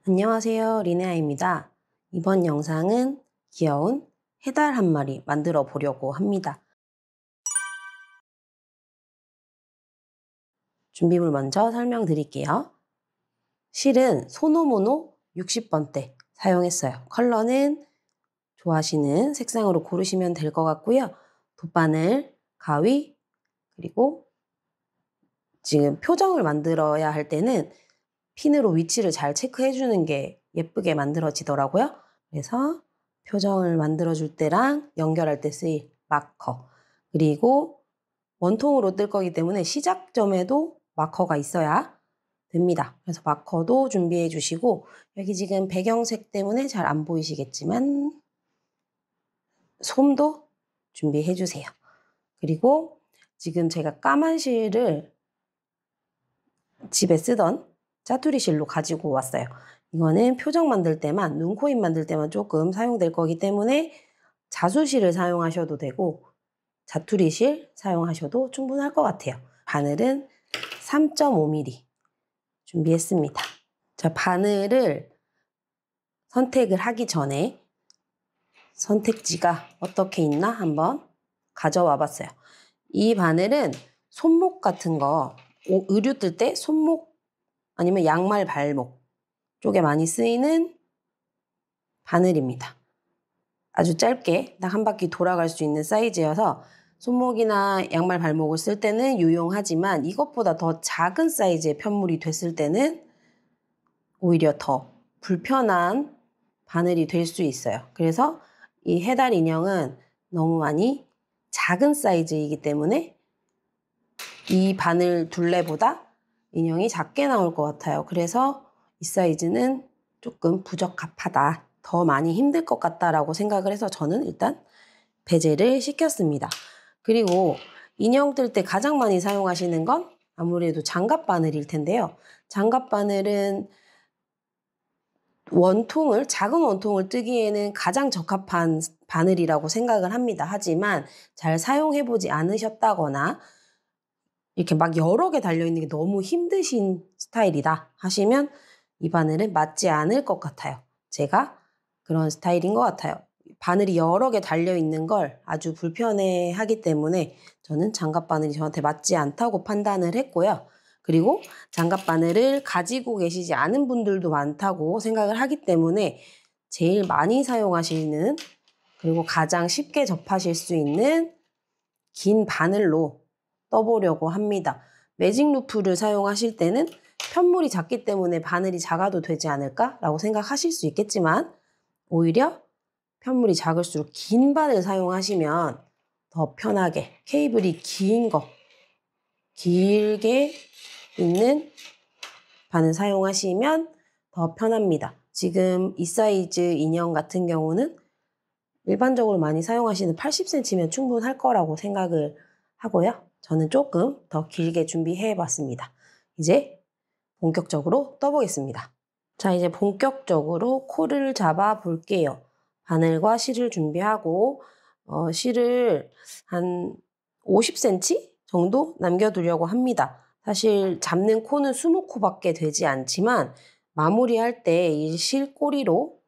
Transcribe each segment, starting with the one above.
안녕하세요, 리네아입니다. 이번 영상은 귀여운 해달 한 마리 만들어 보려고 합니다. 준비물 먼저 설명드릴게요. 실은 소노모노 60번대 사용했어요. 컬러는 좋아하시는 색상으로 고르시면 될 것 같고요. 돗바늘, 가위, 그리고 지금 표정을 만들어야 할 때는 핀으로 위치를 잘 체크해 주는 게 예쁘게 만들어지더라고요. 그래서 표정을 만들어줄 때랑 연결할 때 쓰일 마커, 그리고 원통으로 뜰 거기 때문에 시작점에도 마커가 있어야 됩니다. 그래서 마커도 준비해 주시고, 여기 지금 배경색 때문에 잘 안 보이시겠지만 솜도 준비해 주세요. 그리고 지금 제가 까만 실을 집에 쓰던 짜투리 실로 가지고 왔어요. 이거는 표정 만들 때만, 눈, 코, 입 만들 때만 조금 사용될 거기 때문에 자수실을 사용하셔도 되고 자투리 실 사용하셔도 충분할 것 같아요. 바늘은 3.5mm 준비했습니다. 자, 바늘을 선택을 하기 전에 선택지가 어떻게 있나 한번 가져와 봤어요. 이 바늘은 손목 같은 거, 의류 뜰 때 손목 아니면 양말 발목 쪽에 많이 쓰이는 바늘입니다. 아주 짧게 딱 한 바퀴 돌아갈 수 있는 사이즈여서 손목이나 양말 발목을 쓸 때는 유용하지만 이것보다 더 작은 사이즈의 편물이 됐을 때는 오히려 더 불편한 바늘이 될 수 있어요. 그래서 이 해달 인형은 너무 많이 작은 사이즈이기 때문에 이 바늘 둘레보다 인형이 작게 나올 것 같아요. 그래서 이 사이즈는 조금 부적합하다, 더 많이 힘들 것 같다라고 생각을 해서 저는 일단 배제를 시켰습니다. 그리고 인형 뜰 때 가장 많이 사용하시는 건 아무래도 장갑 바늘일 텐데요. 장갑 바늘은 작은 원통을 뜨기에는 가장 적합한 바늘이라고 생각을 합니다. 하지만 잘 사용해보지 않으셨다거나 이렇게 막 여러 개 달려있는 게 너무 힘드신 스타일이다 하시면 이 바늘은 맞지 않을 것 같아요. 제가 그런 스타일인 것 같아요. 바늘이 여러 개 달려있는 걸 아주 불편해 하기 때문에 저는 장갑 바늘이 저한테 맞지 않다고 판단을 했고요. 그리고 장갑 바늘을 가지고 계시지 않은 분들도 많다고 생각을 하기 때문에 제일 많이 사용하시는, 그리고 가장 쉽게 접하실 수 있는 긴 바늘로 떠보려고 합니다. 매직 루프를 사용하실 때는 편물이 작기 때문에 바늘이 작아도 되지 않을까라고 생각하실 수 있겠지만 오히려 편물이 작을수록 긴 바늘 사용하시면 더 편하게 케이블이 긴 거, 길게 있는 바늘 사용하시면 더 편합니다. 지금 이 사이즈 인형 같은 경우는 일반적으로 많이 사용하시는 80cm면 충분할 거라고 생각을 하고요. 저는 조금 더 길게 준비해 봤습니다. 이제 본격적으로 떠보겠습니다. 자, 이제 본격적으로 코를 잡아 볼게요. 바늘과 실을 준비하고 실을 한 50cm 정도 남겨두려고 합니다. 사실 잡는 코는 20코밖에 되지 않지만 마무리할 때 이 실꼬리로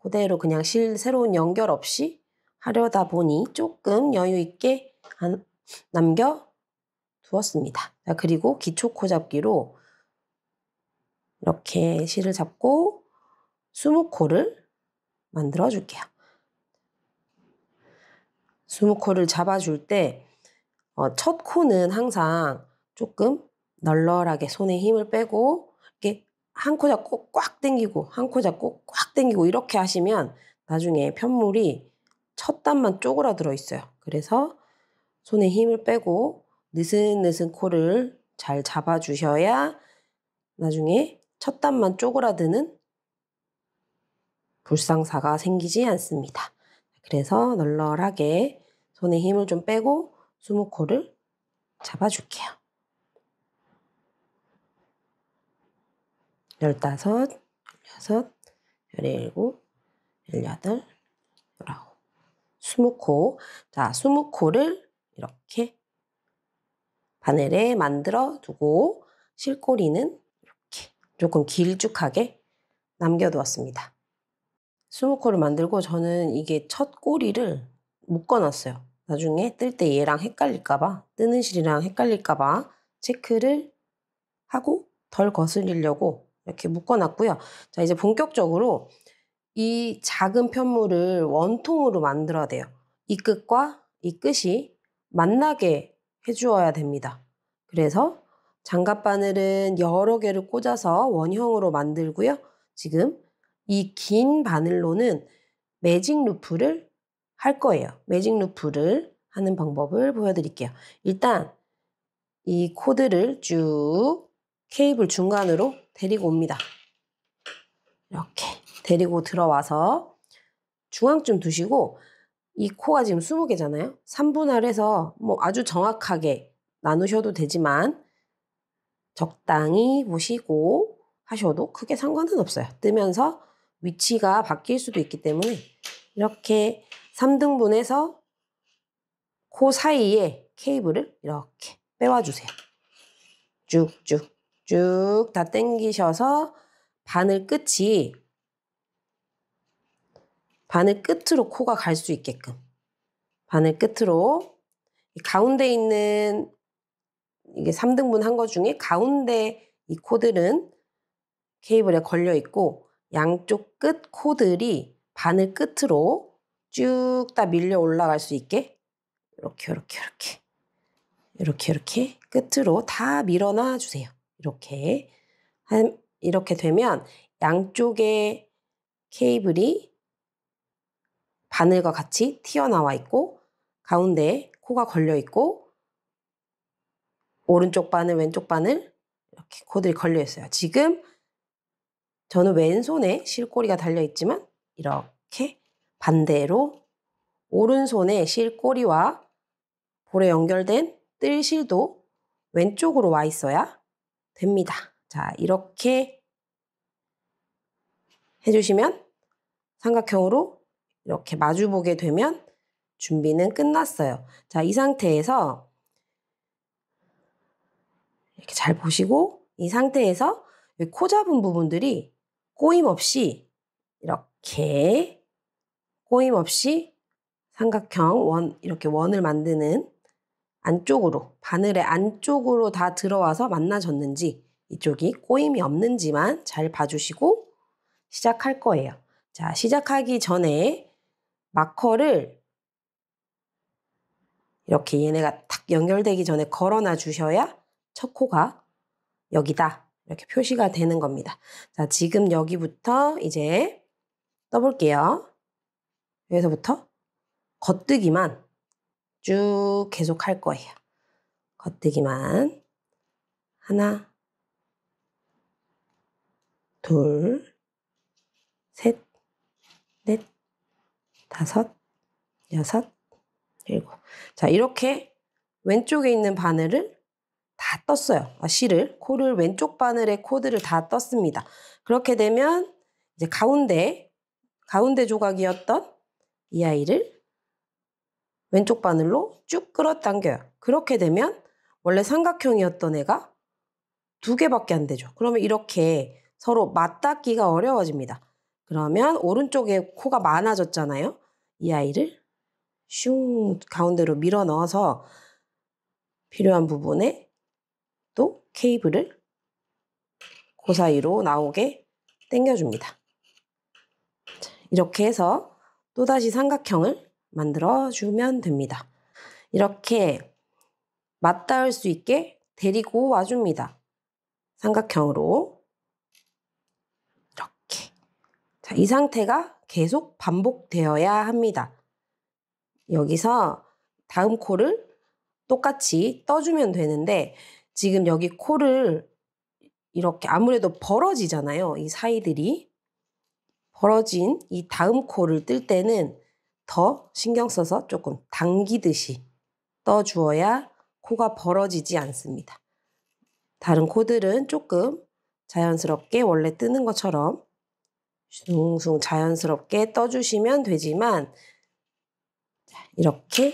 그대로 그냥 실 새로운 연결 없이 하려다 보니 조금 여유 있게 남겨두었습니다. 자, 그리고 기초 코 잡기로 이렇게 실을 잡고 20코를 만들어 줄게요. 20코를 잡아줄 때 첫 코는 항상 조금 널널하게 손에 힘을 빼고 이렇게 한 코 잡고 꽉 당기고 한 코 잡고 꽉 당기고 이렇게 하시면 나중에 편물이 첫 단만 쪼그라들어 있어요. 그래서 손에 힘을 빼고 느슨느슨 코를 잘 잡아주셔야 나중에 첫 단만 쪼그라드는 불상사가 생기지 않습니다. 그래서 널널하게 손에 힘을 좀 빼고 20코를 잡아줄게요. 15, 16, 17, 18, 19, 20코. 자, 20코를 이렇게 바늘에 만들어 두고 실꼬리는 이렇게 조금 길쭉하게 남겨두었습니다. 20코를 만들고 저는 이게 첫 꼬리를 묶어놨어요. 나중에 뜰 때 얘랑 헷갈릴까봐, 뜨는 실이랑 헷갈릴까봐 체크를 하고 덜 거슬리려고 이렇게 묶어놨고요. 자, 이제 본격적으로 이 작은 편물을 원통으로 만들어야 돼요. 이 끝과 이 끝이 만나게 해주어야 됩니다. 그래서 장갑바늘은 여러 개를 꽂아서 원형으로 만들고요. 지금 이 긴 바늘로는 매직 루프를 할 거예요. 매직 루프를 하는 방법을 보여드릴게요. 일단 이 코드를 쭉 케이블 중간으로 데리고 옵니다. 이렇게 데리고 들어와서 중앙쯤 두시고 이 코가 지금 20개잖아요. 3분할해서 뭐 아주 정확하게 나누셔도 되지만 적당히 보시고 하셔도 크게 상관은 없어요. 뜨면서 위치가 바뀔 수도 있기 때문에 이렇게 3등분해서 코 사이에 케이블을 이렇게 빼와주세요. 쭉쭉쭉 다 당기셔서 바늘 끝으로 코가 갈 수 있게끔 바늘 끝으로 가운데 있는 이게 3등분 한 거 중에 가운데 이 코들은 케이블에 걸려 있고 양쪽 끝 코들이 바늘 끝으로 쭉 다 밀려 올라갈 수 있게 이렇게 끝으로 다 밀어놔 주세요. 이렇게 되면 양쪽에 케이블이 바늘과 같이 튀어나와 있고 가운데에 코가 걸려 있고 오른쪽 바늘, 왼쪽 바늘 이렇게 코들이 걸려 있어요. 지금 저는 왼손에 실꼬리가 달려 있지만 이렇게 반대로 오른손에 실꼬리와 볼에 연결된 뜰실도 왼쪽으로 와 있어야 됩니다. 자, 이렇게 해주시면 삼각형으로 이렇게 마주보게 되면 준비는 끝났어요. 자, 이 상태에서 이렇게 잘 보시고 이 상태에서 코 잡은 부분들이 꼬임 없이 이렇게 꼬임 없이 삼각형 이렇게 원을 만드는 안쪽으로 바늘의 안쪽으로 다 들어와서 만나졌는지 이쪽이 꼬임이 없는지만 잘 봐주시고 시작할 거예요. 자, 시작하기 전에 마커를 이렇게 얘네가 탁 연결되기 전에 걸어놔 주셔야 첫 코가 여기다 이렇게 표시가 되는 겁니다. 자, 지금 여기부터 이제 떠볼게요. 여기서부터 겉뜨기만 쭉 계속 할 거예요. 겉뜨기만 하나, 둘, 셋, 넷, 다섯, 여섯, 일곱. 자, 이렇게 왼쪽에 있는 바늘을 다 떴어요. 실을, 코를 왼쪽 바늘에 코드를 다 떴습니다. 그렇게 되면 이제 가운데 조각이었던 이 아이를 왼쪽 바늘로 쭉 끌어당겨요. 그렇게 되면 원래 삼각형이었던 애가 2개밖에 안 되죠. 그러면 이렇게 서로 맞닿기가 어려워집니다. 그러면 오른쪽에 코가 많아졌잖아요. 이 아이를 슝 가운데로 밀어 넣어서 필요한 부분에 또 케이블을 그 사이로 나오게 당겨줍니다. 이렇게 해서 또다시 삼각형을 만들어주면 됩니다. 이렇게 맞닿을 수 있게 데리고 와줍니다. 삼각형으로 이렇게. 자, 이 상태가 계속 반복되어야 합니다. 여기서 다음 코를 똑같이 떠주면 되는데 지금 여기 코를 이렇게 아무래도 벌어지잖아요. 이 사이들이. 벌어진 이 다음 코를 뜰 때는 더 신경 써서 조금 당기듯이 떠주어야 코가 벌어지지 않습니다. 다른 코들은 조금 자연스럽게 원래 뜨는 것처럼 숭숭 자연스럽게 떠주시면 되지만 이렇게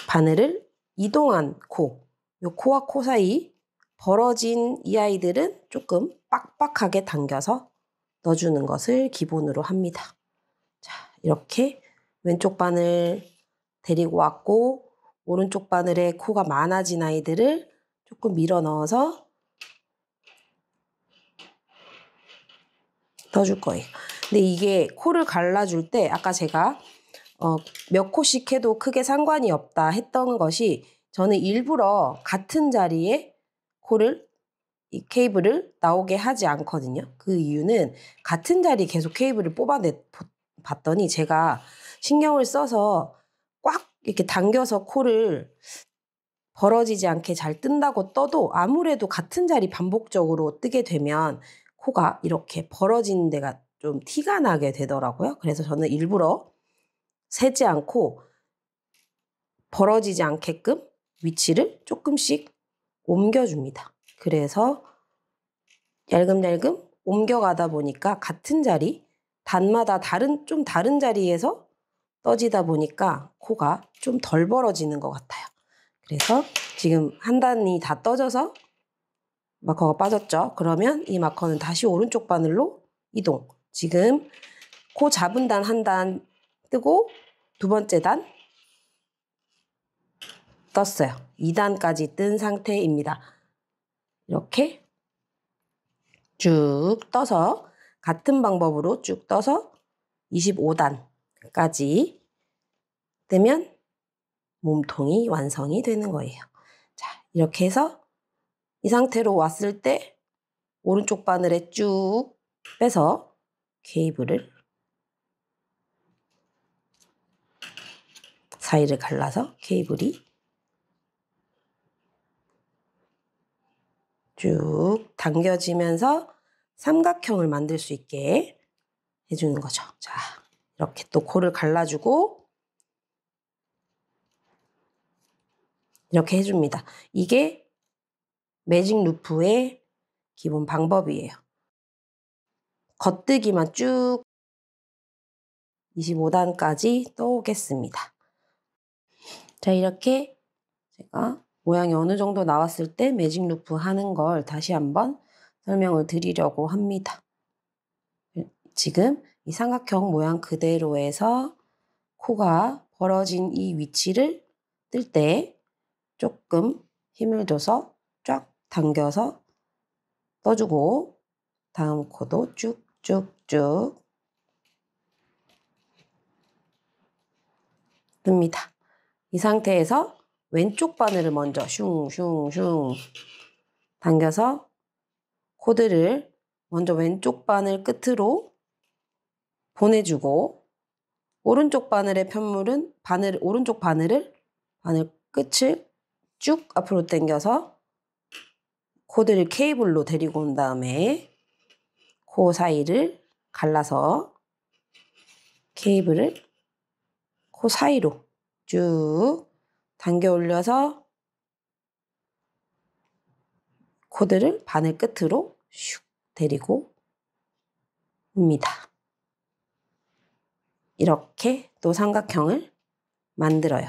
바늘을 이동한 코, 이 코와 코 사이 벌어진 이 아이들은 조금 빡빡하게 당겨서 넣어주는 것을 기본으로 합니다. 자, 이렇게 왼쪽 바늘 데리고 왔고 오른쪽 바늘에 코가 많아진 아이들을 조금 밀어 넣어서 넣어줄 거예요. 근데 이게 코를 갈라줄 때 아까 제가 몇 코씩 해도 크게 상관이 없다 했던 것이 저는 일부러 같은 자리에 이 케이블을 나오게 하지 않거든요. 그 이유는 같은 자리에 계속 케이블을 봤더니 제가 신경을 써서 꽉 이렇게 당겨서 코를 벌어지지 않게 잘 뜬다고 떠도 아무래도 같은 자리 반복적으로 뜨게 되면 코가 이렇게 벌어지는 데가 좀 티가 나게 되더라고요. 그래서 저는 일부러 세지 않고 벌어지지 않게끔 위치를 조금씩 옮겨줍니다. 그래서 얄금얄금 옮겨가다 보니까 같은 자리, 단마다 좀 다른 자리에서 떠지다 보니까 코가 좀 덜 벌어지는 것 같아요. 그래서 지금 한 단이 다 떠져서 마커가 빠졌죠. 그러면 이 마커는 다시 오른쪽 바늘로 이동. 지금 코 잡은 단 한 단 뜨고 두 번째 단 떴어요. 2단까지 뜬 상태입니다. 이렇게 쭉 떠서 같은 방법으로 쭉 떠서 25단까지 뜨면 몸통이 완성이 되는 거예요. 자, 이렇게 해서 이 상태로 왔을 때 오른쪽 바늘에 쭉 빼서 케이블을 사이를 갈라서 케이블이 쭉 당겨지면서 삼각형을 만들 수 있게 해주는 거죠. 자, 이렇게 또 코를 갈라주고 이렇게 해줍니다. 이게 매직 루프의 기본 방법이에요. 겉뜨기만 쭉 25단까지 떠오겠습니다. 자, 이렇게 제가 모양이 어느 정도 나왔을 때 매직 루프 하는 걸 다시 한번 설명을 드리려고 합니다. 지금 이 삼각형 모양 그대로 해서 코가 벌어진 이 위치를 뜰 때 조금 힘을 줘서 쫙 당겨서 떠주고 다음 코도 쭉쭉쭉 뜹니다. 이 상태에서 왼쪽 바늘을 먼저 슝슝슝 당겨서 코드를 먼저 왼쪽 바늘 끝으로 보내주고 오른쪽 바늘의 편물은 오른쪽 바늘 끝을 쭉 앞으로 당겨서 코드를 케이블로 데리고 온 다음에 코 사이를 갈라서 케이블을 코 사이로 쭉 당겨 올려서 코드를 바늘 끝으로 슉 데리고 옵니다. 이렇게 또 삼각형을 만들어요.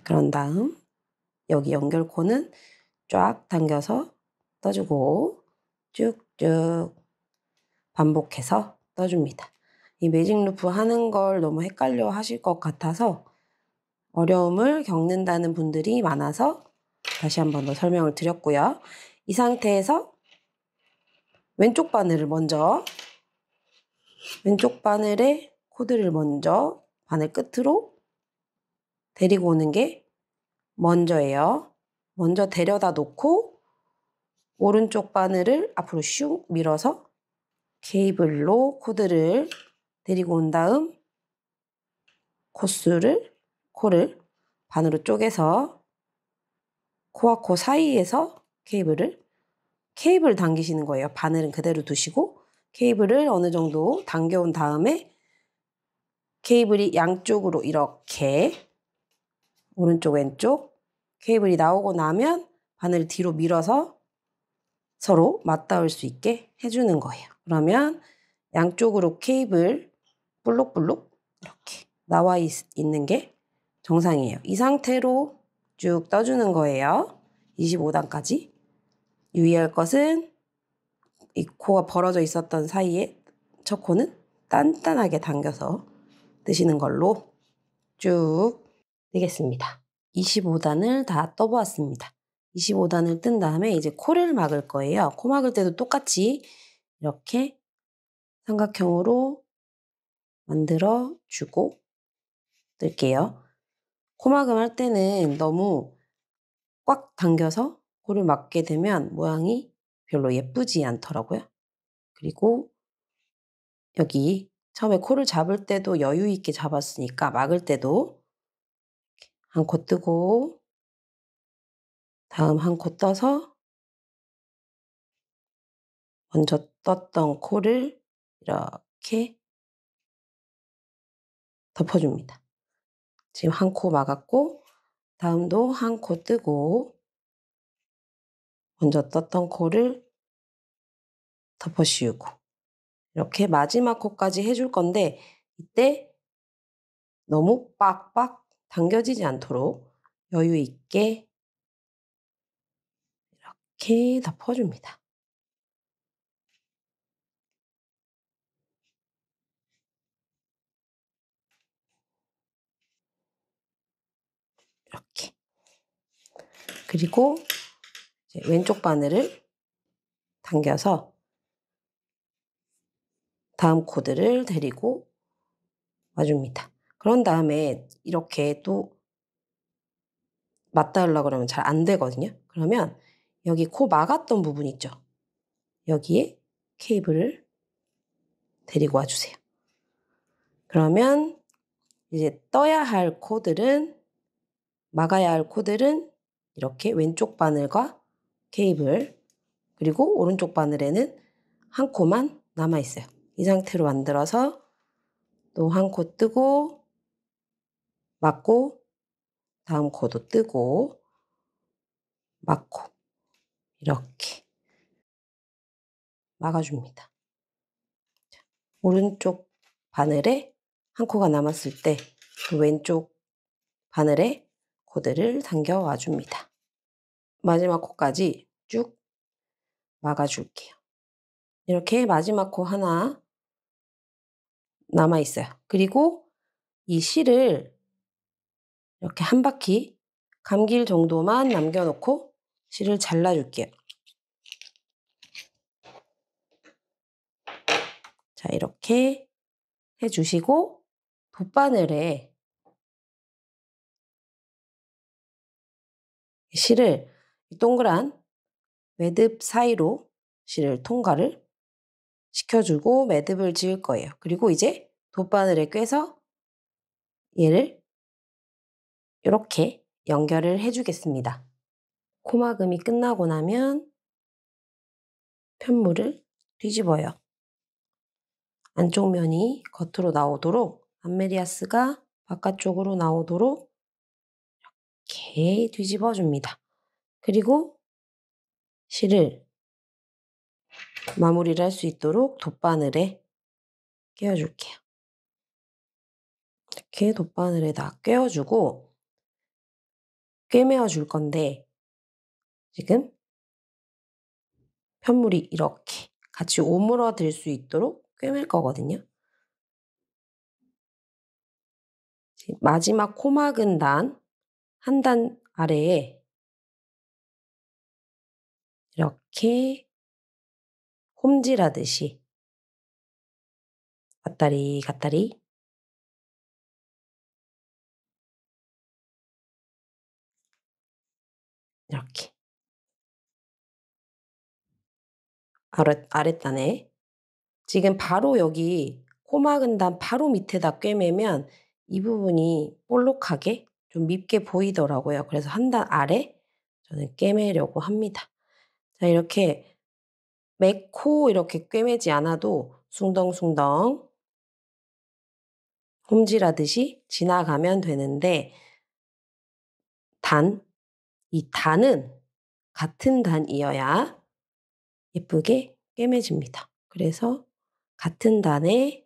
그런 다음 여기 연결코는 쫙 당겨서 떠주고 쭉쭉 반복해서 떠줍니다. 이 매직 루프 하는 걸 너무 헷갈려 하실 것 같아서 어려움을 겪는다는 분들이 많아서 다시 한 번 더 설명을 드렸고요. 이 상태에서 왼쪽 바늘에 코드를 먼저 바늘 끝으로 데리고 오는 게 먼저예요. 먼저 데려다 놓고 오른쪽 바늘을 앞으로 슉 밀어서 케이블로 코드를 데리고 온 다음 코를 반으로 쪼개서 코와 코 사이에서 케이블을 당기시는 거예요. 바늘은 그대로 두시고 케이블을 어느 정도 당겨온 다음에 케이블이 양쪽으로 이렇게 오른쪽 왼쪽 케이블이 나오고 나면 바늘을 뒤로 밀어서 서로 맞닿을 수 있게 해주는 거예요. 그러면 양쪽으로 케이블 볼록볼록 이렇게 나와 있는 게 정상이에요. 이 상태로 쭉 떠주는 거예요. 25단까지. 유의할 것은 이 코가 벌어져 있었던 사이에 첫 코는 단단하게 당겨서 뜨시는 걸로 쭉 뜨겠습니다. 25단을 다 떠보았습니다. 25단을 뜬 다음에 이제 코를 막을 거예요. 코 막을 때도 똑같이 이렇게 삼각형으로 만들어 주고 뜰게요. 코막음 할 때는 너무 꽉 당겨서 코를 막게 되면 모양이 별로 예쁘지 않더라고요. 그리고 여기 처음에 코를 잡을 때도 여유 있게 잡았으니까 막을 때도 한 코 뜨고 다음 한 코 떠서 먼저 떴던 코를 이렇게 덮어줍니다. 지금 한 코 막았고 다음도 한 코 뜨고 먼저 떴던 코를 덮어씌우고 이렇게 마지막 코까지 해줄 건데 이때 너무 빡빡 당겨지지 않도록 여유 있게 이렇게 덮어줍니다. 이렇게. 그리고 이제 왼쪽 바늘을 당겨서 다음 코드를 데리고 와줍니다. 그런 다음에 이렇게 또 맞닿으려고 그러면 잘 안 되거든요. 그러면 여기 코 막았던 부분 있죠? 여기에 케이블을 데리고 와주세요. 그러면 이제 떠야 할 코들은 막아야 할 코들은 이렇게 왼쪽 바늘과 케이블 그리고 오른쪽 바늘에는 한 코만 남아 있어요. 이 상태로 만들어서 또 한 코 뜨고 막고 다음 코도 뜨고 막고 이렇게 막아줍니다. 오른쪽 바늘에 한 코가 남았을 때 그 왼쪽 바늘에 코드를 당겨와 줍니다. 마지막 코까지 쭉 막아줄게요. 이렇게 마지막 코 하나 남아 있어요. 그리고 이 실을 이렇게 한 바퀴 감길 정도만 남겨놓고 실을 잘라줄게요. 자, 이렇게 해주시고 돗바늘에 실을 동그란 매듭 사이로 실을 통과를 시켜주고 매듭을 지을 거예요. 그리고 이제 돗바늘에 꿰서 얘를 이렇게 연결을 해주겠습니다. 코막음이 끝나고 나면 편물을 뒤집어요. 안쪽 면이 겉으로 나오도록 암메리아스가 바깥쪽으로 나오도록 이렇게 뒤집어 줍니다. 그리고 실을 마무리를 할 수 있도록 돗바늘에 끼워줄게요. 이렇게 돗바늘에다 끼워주고 꿰매어 줄 건데 지금 편물이 이렇게 같이 오므러들 수 있도록 꿰맬 거거든요. 마지막 코막은 단, 한 단 아래에 이렇게 홈질하듯이 왔다리 갔다리 이렇게 아랫단에 지금 바로 여기 코막은 단 바로 밑에다 꿰매면 이 부분이 볼록하게 좀 밉게 보이더라고요. 그래서 한 단 아래 저는 꿰매려고 합니다. 자, 이렇게 매코 이렇게 꿰매지 않아도 숭덩숭덩 홈질하듯이 지나가면 되는데 이 단은 같은 단이어야 예쁘게 꿰매집니다. 그래서 같은 단에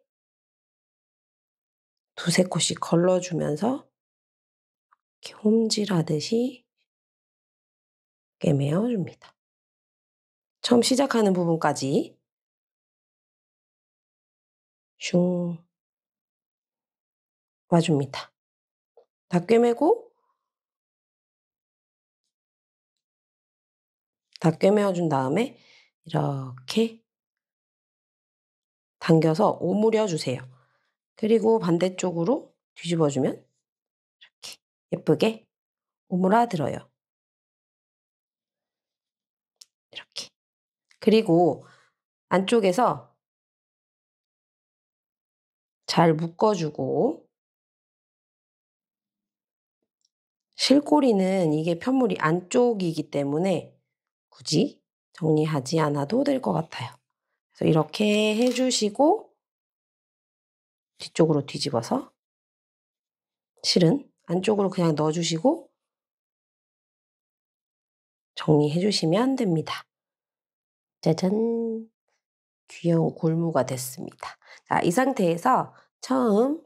두세 코씩 걸러주면서 이렇게 홈질하듯이 꿰매어줍니다. 처음 시작하는 부분까지 슝 와줍니다. 다 꿰매고 다 꿰매어준 다음에 이렇게 당겨서 오므려 주세요. 그리고 반대쪽으로 뒤집어주면 이렇게 예쁘게 오므라들어요. 이렇게. 그리고 안쪽에서 잘 묶어주고 실꼬리는 이게 편물이 안쪽이기 때문에 굳이 정리하지 않아도 될 것 같아요. 그래서 이렇게 해주시고 뒤쪽으로 뒤집어서 실은 안쪽으로 그냥 넣어주시고 정리해 주시면 됩니다. 짜잔! 귀여운 골무가 됐습니다. 자, 이 상태에서 처음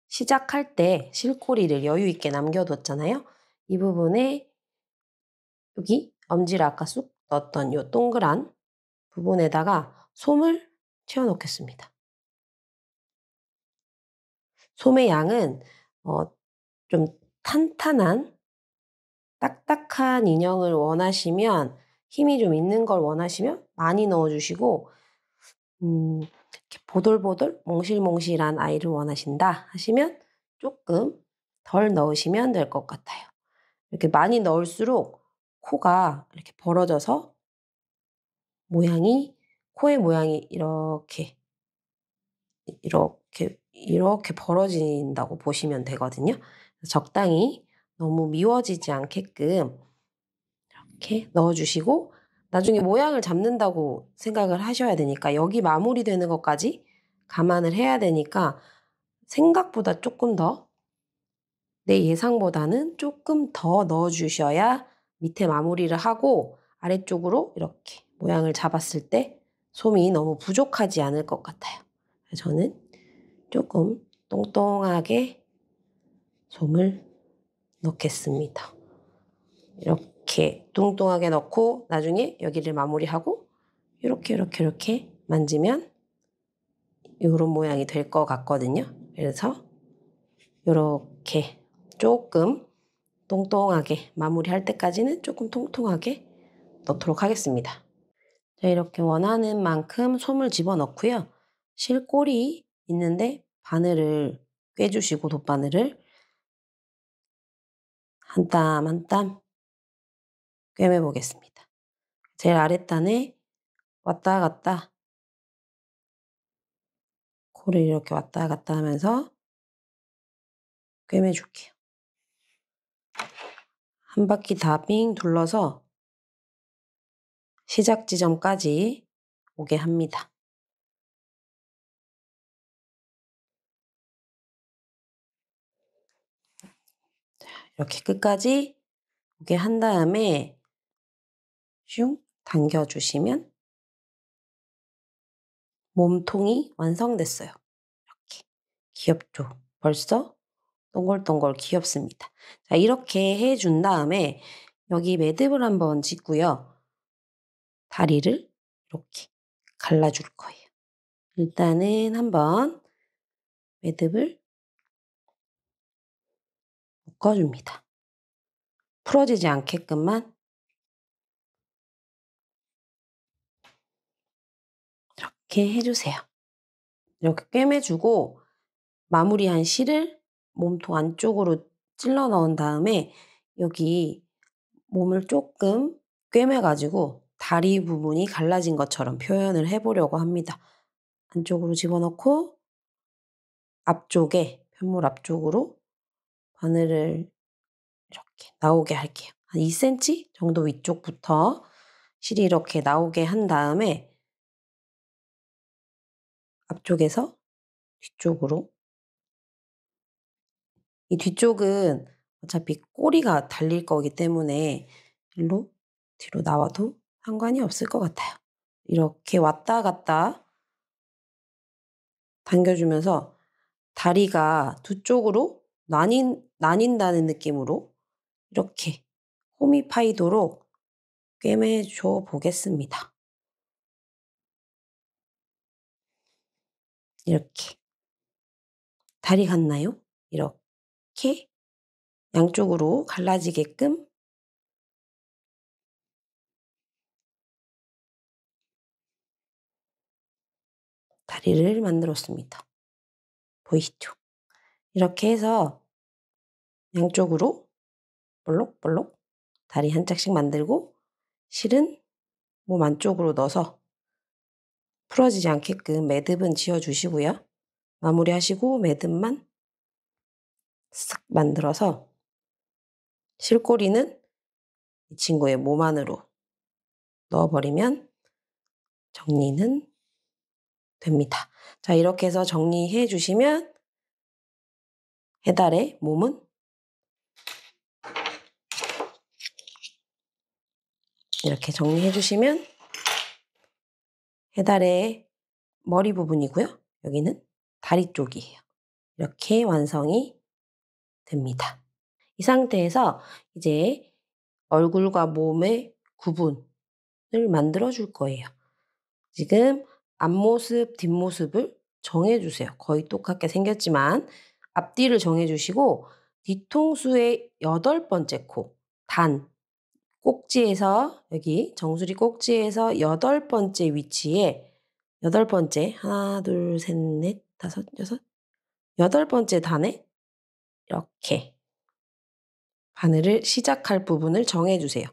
시작할 때 실꼬리를 여유 있게 남겨뒀잖아요. 이 부분에 여기 엄지를 아까 쑥 넣었던 요 동그란 부분에다가 솜을 채워 넣겠습니다. 솜의 양은 좀 탄탄한 딱딱한 인형을 원하시면 힘이 좀 있는 걸 원하시면 많이 넣어주시고 이렇게 보들보들 몽실몽실한 아이를 원하신다 하시면 조금 덜 넣으시면 될 것 같아요. 이렇게 많이 넣을수록 코가 이렇게 벌어져서 코의 모양이 이렇게 벌어진다고 보시면 되거든요. 적당히 너무 미워지지 않게끔 이렇게 넣어주시고 나중에 모양을 잡는다고 생각을 하셔야 되니까 여기 마무리되는 것까지 감안을 해야 되니까 생각보다 조금 더 내 예상보다는 조금 더 넣어주셔야 밑에 마무리를 하고 아래쪽으로 이렇게 모양을 잡았을 때 솜이 너무 부족하지 않을 것 같아요. 저는 조금 똥똥하게 솜을 넣겠습니다. 이렇게 뚱뚱하게 넣고 나중에 여기를 마무리하고 이렇게 만지면 이런 모양이 될 것 같거든요. 그래서 이렇게 조금 똥똥하게 마무리할 때까지는 조금 통통하게 넣도록 하겠습니다. 자, 이렇게 원하는 만큼 솜을 집어넣고요. 실꼬리 있는데 바늘을 꿰주시고 돗바늘을 한 땀 한 땀 꿰매 보겠습니다. 제일 아랫단에 왔다 갔다 코를 이렇게 왔다 갔다 하면서 꿰매 줄게요. 한 바퀴 다 삥 둘러서 시작 지점까지 오게 합니다. 이렇게 끝까지 오게 한 다음에 슝 당겨주시면 몸통이 완성됐어요. 이렇게 귀엽죠? 벌써 동글동글 귀엽습니다. 자, 이렇게 해준 다음에 여기 매듭을 한번 짓고요. 다리를 이렇게 갈라줄 거예요. 일단은 한번 매듭을 묶어줍니다. 풀어지지 않게끔만 이렇게 해주세요. 이렇게 꿰매주고 마무리한 실을 몸통 안쪽으로 찔러 넣은 다음에 여기 몸을 조금 꿰매가지고 다리 부분이 갈라진 것처럼 표현을 해보려고 합니다. 안쪽으로 집어넣고 앞쪽에 편물 앞쪽으로 바늘을 이렇게 나오게 할게요. 한 2cm 정도 위쪽부터 실이 이렇게 나오게 한 다음에 앞쪽에서 뒤쪽으로 이 뒤쪽은 어차피 꼬리가 달릴 거기 때문에 일로 뒤로 나와도 상관이 없을 것 같아요. 이렇게 왔다 갔다 당겨주면서 다리가 두 쪽으로 나뉜다는 느낌으로 이렇게 홈이 파이도록 꿰매줘 보겠습니다. 이렇게. 다리 같나요? 이렇게 양쪽으로 갈라지게끔 다리를 만들었습니다. 보이시죠? 이렇게 해서 양쪽으로 볼록볼록 다리 한 짝씩 만들고 실은 몸 안쪽으로 넣어서 풀어지지 않게끔 매듭은 지어주시고요. 마무리하시고 매듭만 싹 만들어서 실꼬리는 이 친구의 몸 안으로 넣어버리면 정리는 됩니다. 자, 이렇게 해서 정리해 주시면 해달의 몸은 이렇게 정리해 주시면 해달의 머리 부분이고요. 여기는 다리 쪽이에요. 이렇게 완성이 됩니다. 이 상태에서 이제 얼굴과 몸의 구분을 만들어 줄 거예요. 지금 앞모습, 뒷모습을 정해 주세요. 거의 똑같게 생겼지만 앞뒤를 정해 주시고 뒤통수의 8번째 코, 꼭지에서 여기 정수리 꼭지에서 8번째 위치에 8번째 하나, 둘, 셋, 넷, 다섯, 여섯 8번째 단에 이렇게 바늘을 시작할 부분을 정해 주세요.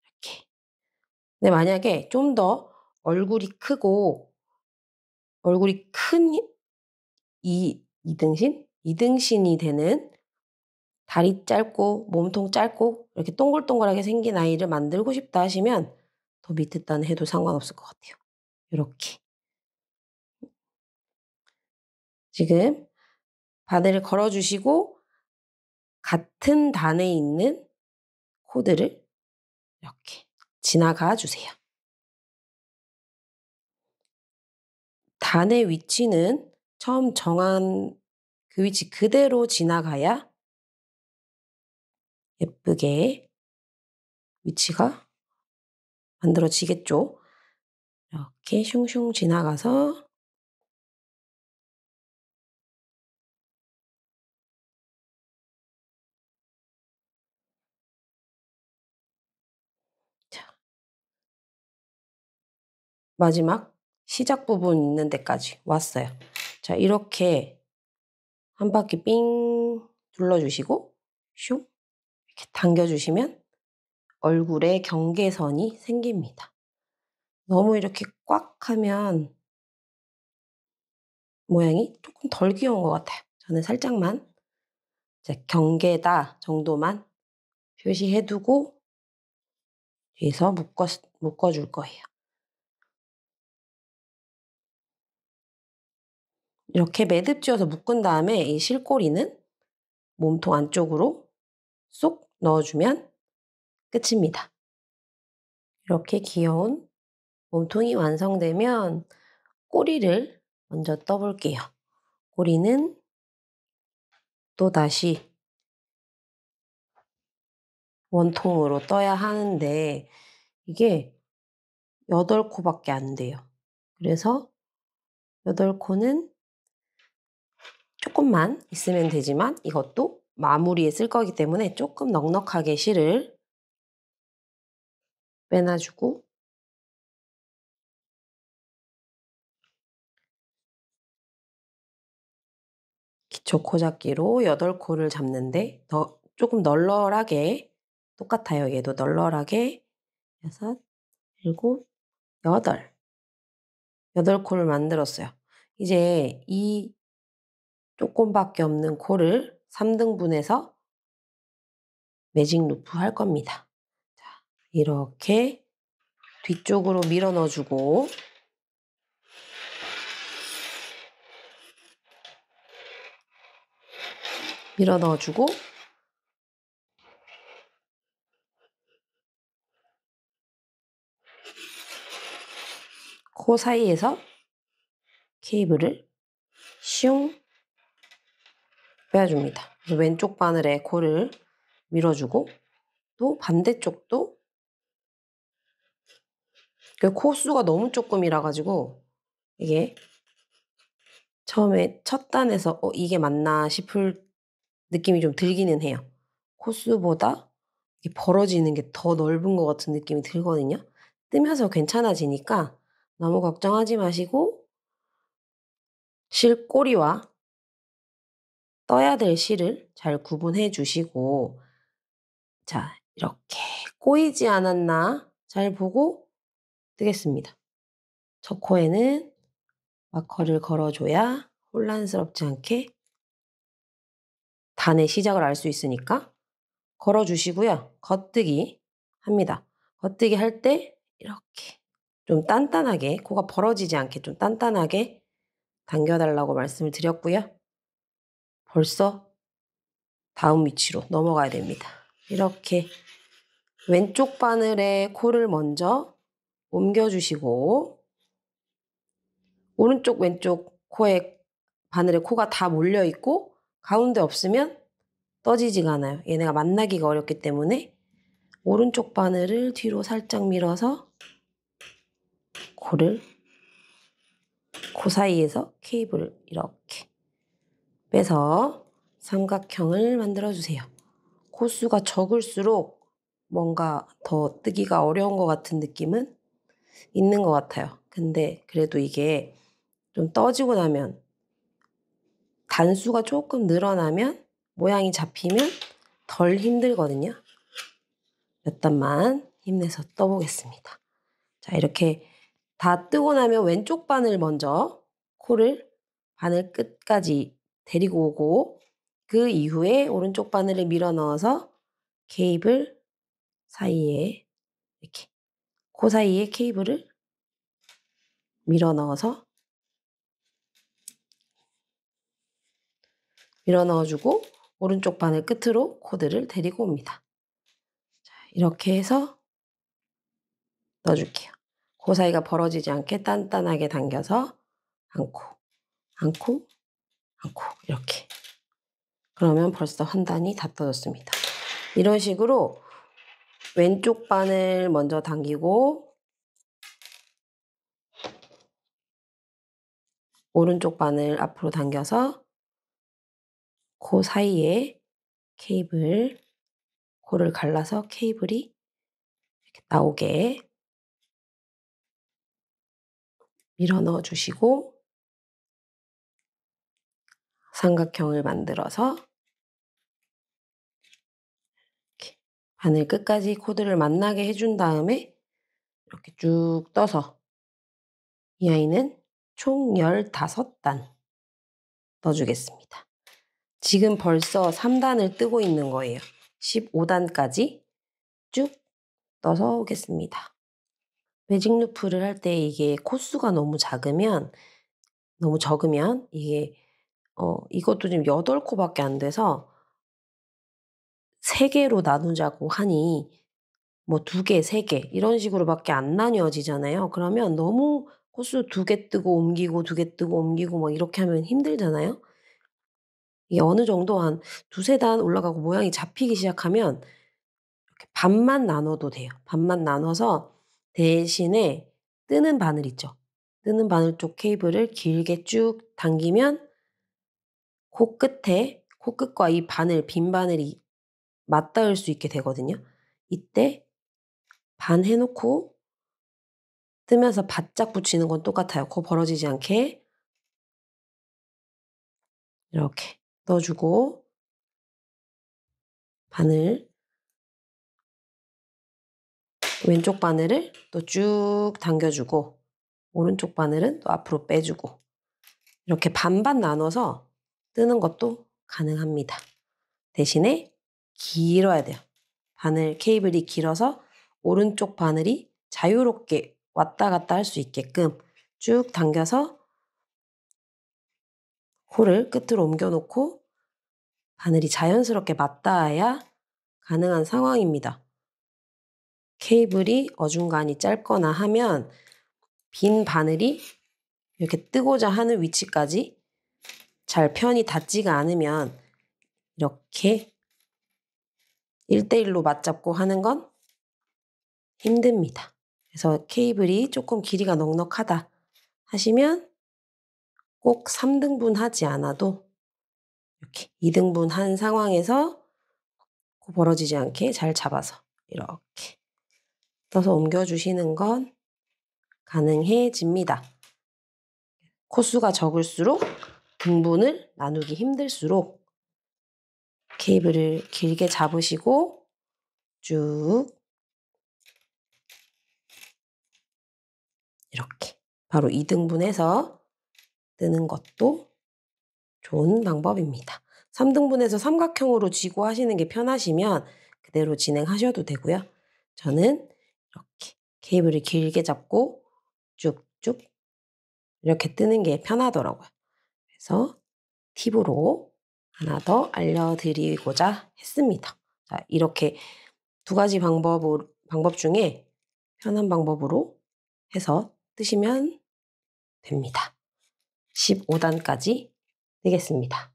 이렇게. 근데 만약에 좀 더 얼굴이 크고 얼굴이 큰 이등신이 되는 다리 짧고 몸통 짧고 이렇게 동글동글하게 생긴 아이를 만들고 싶다 하시면 더 밑에 단 해도 상관없을 것 같아요. 요렇게. 지금 바늘을 걸어 주시고 같은 단에 있는 코드를 이렇게 지나가 주세요. 단의 위치는 처음 정한 그 위치 그대로 지나가야 예쁘게 위치가 만들어지겠죠. 이렇게 슝슝 지나가서 자, 마지막 시작 부분 있는 데까지 왔어요. 자, 이렇게 한 바퀴 삥 둘러주시고 슝 이렇게 당겨주시면 얼굴에 경계선이 생깁니다. 너무 이렇게 꽉 하면 모양이 조금 덜 귀여운 것 같아요. 저는 살짝만 이제 경계다 정도만 표시해두고 뒤에서 묶어줄 거예요. 이렇게 매듭 지어서 묶은 다음에 이 실꼬리는 몸통 안쪽으로 쏙 넣어주면 끝입니다. 이렇게 귀여운 몸통이 완성되면 꼬리를 먼저 떠볼게요. 꼬리는 또다시 원통으로 떠야 하는데 이게 8코밖에 안 돼요. 그래서 8코는 조금만 있으면 되지만 이것도 마무리에 쓸 거기 때문에 조금 넉넉하게 실을 빼놔주고 기초 코잡기로 8코를 잡는데 조금 널널하게 똑같아요. 얘도 널널하게 6, 7, 8 8코를 만들었어요. 이제 이 조금밖에 없는 코를 3등분해서 매직 루프 할 겁니다. 자, 이렇게 뒤쪽으로 밀어 넣어주고 밀어 넣어주고 코 사이에서 케이블을 슝 빼줍니다. 그래서 왼쪽 바늘에 코를 밀어주고 또 반대쪽도 그 코수가 너무 조금이라 가지고 이게 처음에 첫 단에서 이게 맞나 싶을 느낌이 좀 들기는 해요. 코수보다 이게 벌어지는 게 더 넓은 것 같은 느낌이 들거든요. 뜨면서 괜찮아지니까 너무 걱정하지 마시고 실꼬리와 떠야 될 실을 잘 구분해 주시고 자 이렇게 꼬이지 않았나 잘 보고 뜨겠습니다. 첫 코에는 마커를 걸어줘야 혼란스럽지 않게 단의 시작을 알 수 있으니까 걸어주시고요. 겉뜨기 합니다. 겉뜨기 할 때 이렇게 좀 단단하게 코가 벌어지지 않게 좀 단단하게 당겨달라고 말씀을 드렸고요. 벌써 다음 위치로 넘어가야 됩니다. 이렇게 왼쪽 바늘에 코를 먼저 옮겨주시고 오른쪽 왼쪽 코에 바늘에 코가 다 몰려있고 가운데 없으면 떠지지가 않아요. 얘네가 만나기가 어렵기 때문에 오른쪽 바늘을 뒤로 살짝 밀어서 코 사이에서 케이블을 이렇게 빼서 삼각형을 만들어주세요. 코수가 적을수록 뭔가 더 뜨기가 어려운 것 같은 느낌은 있는 것 같아요. 근데 그래도 이게 좀 떠지고 나면 단수가 조금 늘어나면 모양이 잡히면 덜 힘들거든요. 몇 단만 힘내서 떠보겠습니다. 자, 이렇게 다 뜨고 나면 왼쪽 바늘 먼저 코를 바늘 끝까지 데리고 오고 그 이후에 오른쪽 바늘을 밀어 넣어서 케이블 사이에 이렇게 코 사이에 케이블을 밀어 넣어서 밀어 넣어주고 오른쪽 바늘 끝으로 코드를 데리고 옵니다. 자, 이렇게 해서 넣어줄게요. 코 사이가 벌어지지 않게 단단하게 당겨서 한 코, 한 코, 한 코 이렇게. 그러면 벌써 한 단이 다 떠졌습니다. 이런 식으로 왼쪽 바늘 먼저 당기고 오른쪽 바늘 앞으로 당겨서 코 사이에 케이블, 코를 갈라서 케이블이 이렇게 나오게 밀어 넣어 주시고 삼각형을 만들어서 이렇게 바늘 끝까지 코드를 만나게 해준 다음에 이렇게 쭉 떠서 이 아이는 총 15단 넣어주겠습니다. 지금 벌써 3단을 뜨고 있는 거예요. 15단까지 쭉 떠서 오겠습니다. 매직 루프를 할 때 이게 코수가 너무 적으면 이게 이것도 지금 8코밖에 안 돼서 3개로 나누자고 하니 뭐 2개, 3개 이런 식으로밖에 안 나뉘어지잖아요. 그러면 너무 코수 2개 뜨고 옮기고 2개 뜨고 옮기고 막 이렇게 하면 힘들잖아요. 이게 어느 정도 한 2-3단 올라가고 모양이 잡히기 시작하면 이렇게 반만 나눠도 돼요. 반만 나눠서 대신에 뜨는 바늘 있죠. 뜨는 바늘 쪽 케이블을 길게 쭉 당기면 코끝과 이 바늘, 빈 바늘이 맞닿을 수 있게 되거든요. 이때 반 해놓고 뜨면서 바짝 붙이는 건 똑같아요. 코 벌어지지 않게 이렇게 넣어주고 바늘 왼쪽 바늘을 또 쭉 당겨주고 오른쪽 바늘은 또 앞으로 빼주고 이렇게 반반 나눠서 뜨는 것도 가능합니다. 대신에 길어야 돼요. 바늘 케이블이 길어서 오른쪽 바늘이 자유롭게 왔다 갔다 할 수 있게끔 쭉 당겨서 코를 끝으로 옮겨놓고 바늘이 자연스럽게 맞닿아야 가능한 상황입니다. 케이블이 어중간히 짧거나 하면 빈 바늘이 이렇게 뜨고자 하는 위치까지 잘 편이 닿지가 않으면 이렇게 1대1로 맞잡고 하는 건 힘듭니다. 그래서 케이블이 조금 길이가 넉넉하다 하시면 꼭 3등분 하지 않아도 이렇게 2등분 한 상황에서 코 벌어지지 않게 잘 잡아서 이렇게 떠서 옮겨주시는 건 가능해집니다. 코수가 적을수록 등분을 나누기 힘들수록 케이블을 길게 잡으시고 쭉 이렇게 바로 2등분해서 뜨는 것도 좋은 방법입니다. 3등분해서 삼각형으로 쥐고 하시는 게 편하시면 그대로 진행하셔도 되고요. 저는 이렇게 케이블을 길게 잡고 쭉쭉 이렇게 뜨는 게 편하더라고요. 그래서 팁으로 하나 더 알려드리고자 했습니다. 자, 이렇게 두 가지 방법 중에 편한 방법으로 해서 뜨시면 됩니다. 15단까지 뜨겠습니다.